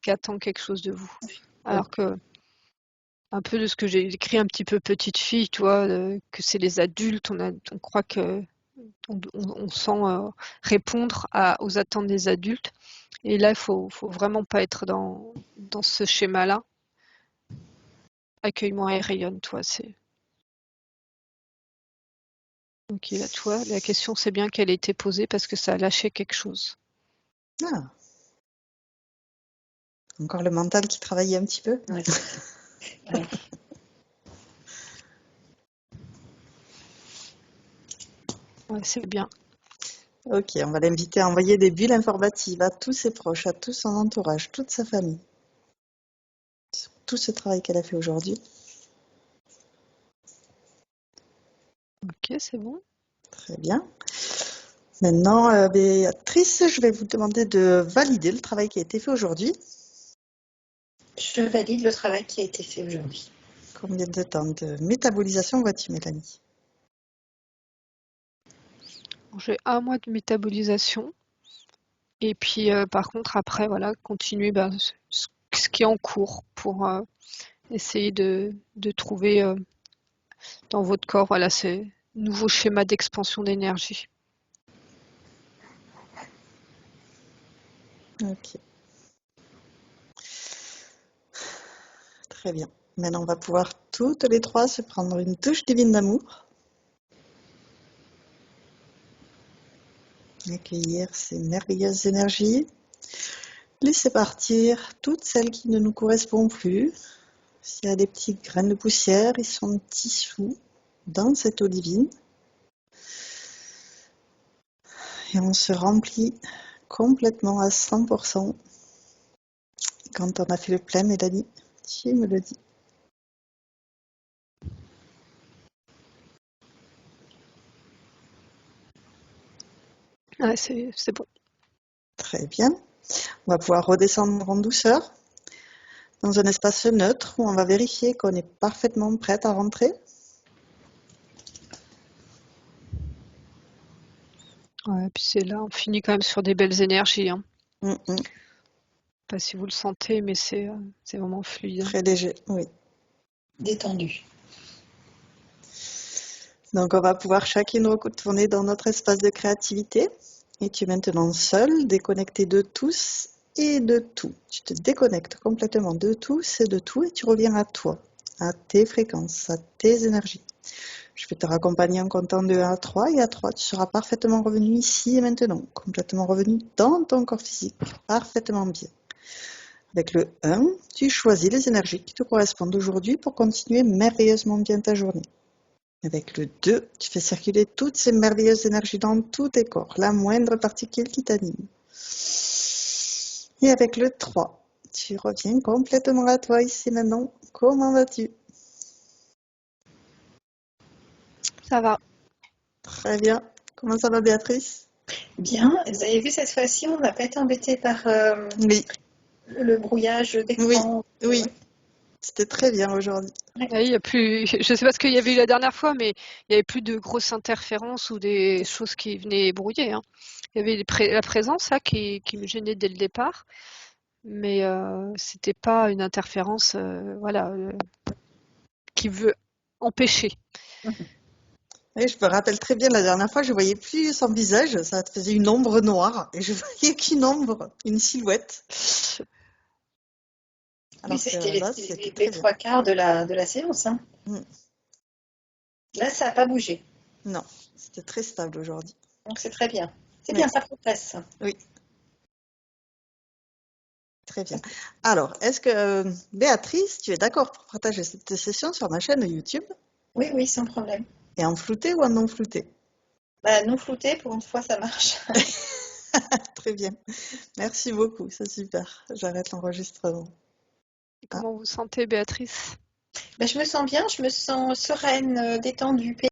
qui attend quelque chose de vous. Alors que, un peu de ce que j'ai écrit un petit peu petite fille, tu vois, que c'est les adultes, on croit que on sent répondre aux attentes des adultes. Et là, faut vraiment pas être dans ce schéma-là. accueille-moi et rayonne-toi. Ok, là, toi, la question, c'est bien qu'elle ait été posée parce que ça a lâché quelque chose. Ah, encore le mental qui travaillait un petit peu. Ouais. Ouais. Ouais, c'est bien. Ok, on va l'inviter à envoyer des bulles informatives à tous ses proches, à tout son entourage, toute sa famille. Sur tout ce travail qu'elle a fait aujourd'hui. Ok, c'est bon. Très bien. Maintenant, Béatrice, je vais vous demander de valider le travail qui a été fait aujourd'hui. Je valide le travail qui a été fait aujourd'hui. Combien de temps de métabolisation vois-tu, Mélanie? J'ai 1 mois de métabolisation. Et puis, par contre, après, voilà, continuer ce qui est en cours pour essayer de trouver dans votre corps, voilà, ces nouveaux schémas d'expansion d'énergie. Ok. Très bien. Maintenant, on va pouvoir toutes les trois se prendre une touche divine d'amour. Accueillir ces merveilleuses énergies. Laisser partir toutes celles qui ne nous correspondent plus. S'il y a des petites graines de poussière, ils sont dissous dans cette eau divine. Et on se remplit complètement à 100%. Quand on a fait le plein, Mélanie, tu me le dis. Ouais, c'est bon. Très bien. On va pouvoir redescendre en douceur dans un espace neutre où on va vérifier qu'on est parfaitement prête à rentrer. Ouais, puis c'est là, on finit quand même sur des belles énergies. Hein. Mm, mm. Pas si vous le sentez, mais c'est vraiment fluide. Très léger, oui. Détendu. Donc on va pouvoir chacune retourner dans notre espace de créativité. Et tu es maintenant seule, déconnectée de tous et de tout. Tu te déconnectes complètement de tous et de tout et tu reviens à toi, à tes fréquences, à tes énergies. Je vais te raccompagner en comptant de 1 à 3 et à 3, tu seras parfaitement revenu ici et maintenant, complètement revenu dans ton corps physique, parfaitement bien. Avec le 1, tu choisis les énergies qui te correspondent aujourd'hui pour continuer merveilleusement bien ta journée. Avec le 2, tu fais circuler toutes ces merveilleuses énergies dans tous tes corps, la moindre particule qui t'anime. Et avec le 3, tu reviens complètement à toi ici maintenant. Comment vas-tu? Ça va. Très bien. Comment ça va, Béatrice? Bien. Vous avez vu, cette fois-ci, on n'a pas été embêté par Oui, le brouillage oui, d'écran. oui. C'était très bien aujourd'hui. Là, il y a plus, je sais pas ce qu'il y avait eu la dernière fois, mais il y avait plus de grosses interférences ou des choses qui venaient brouiller. Hein. Il y avait la présence là qui me gênait dès le départ, mais c'était pas une interférence, voilà, qui veut empêcher. Oui, je me rappelle très bien la dernière fois, je voyais plus son visage, ça faisait une ombre noire et je voyais qu'une ombre, une silhouette. Alors Oui, ça a que été là, c'était les très bien. 3/4 de la séance. Hein. Mm. Là, ça n'a pas bougé. Non, c'était très stable aujourd'hui. Donc, c'est très bien. C'est Oui, bien, ça progresse. oui, très bien. Alors, est-ce que Béatrice, tu es d'accord pour partager cette session sur ma chaîne YouTube Oui, oui, sans problème. et en flouté ou en non flouté? Bah, non flouté, pour une fois, ça marche. Très bien. Merci beaucoup, c'est super. J'arrête l'enregistrement. Et comment vous sentez, Béatrice? Bah, je me sens bien, je me sens sereine, détendue,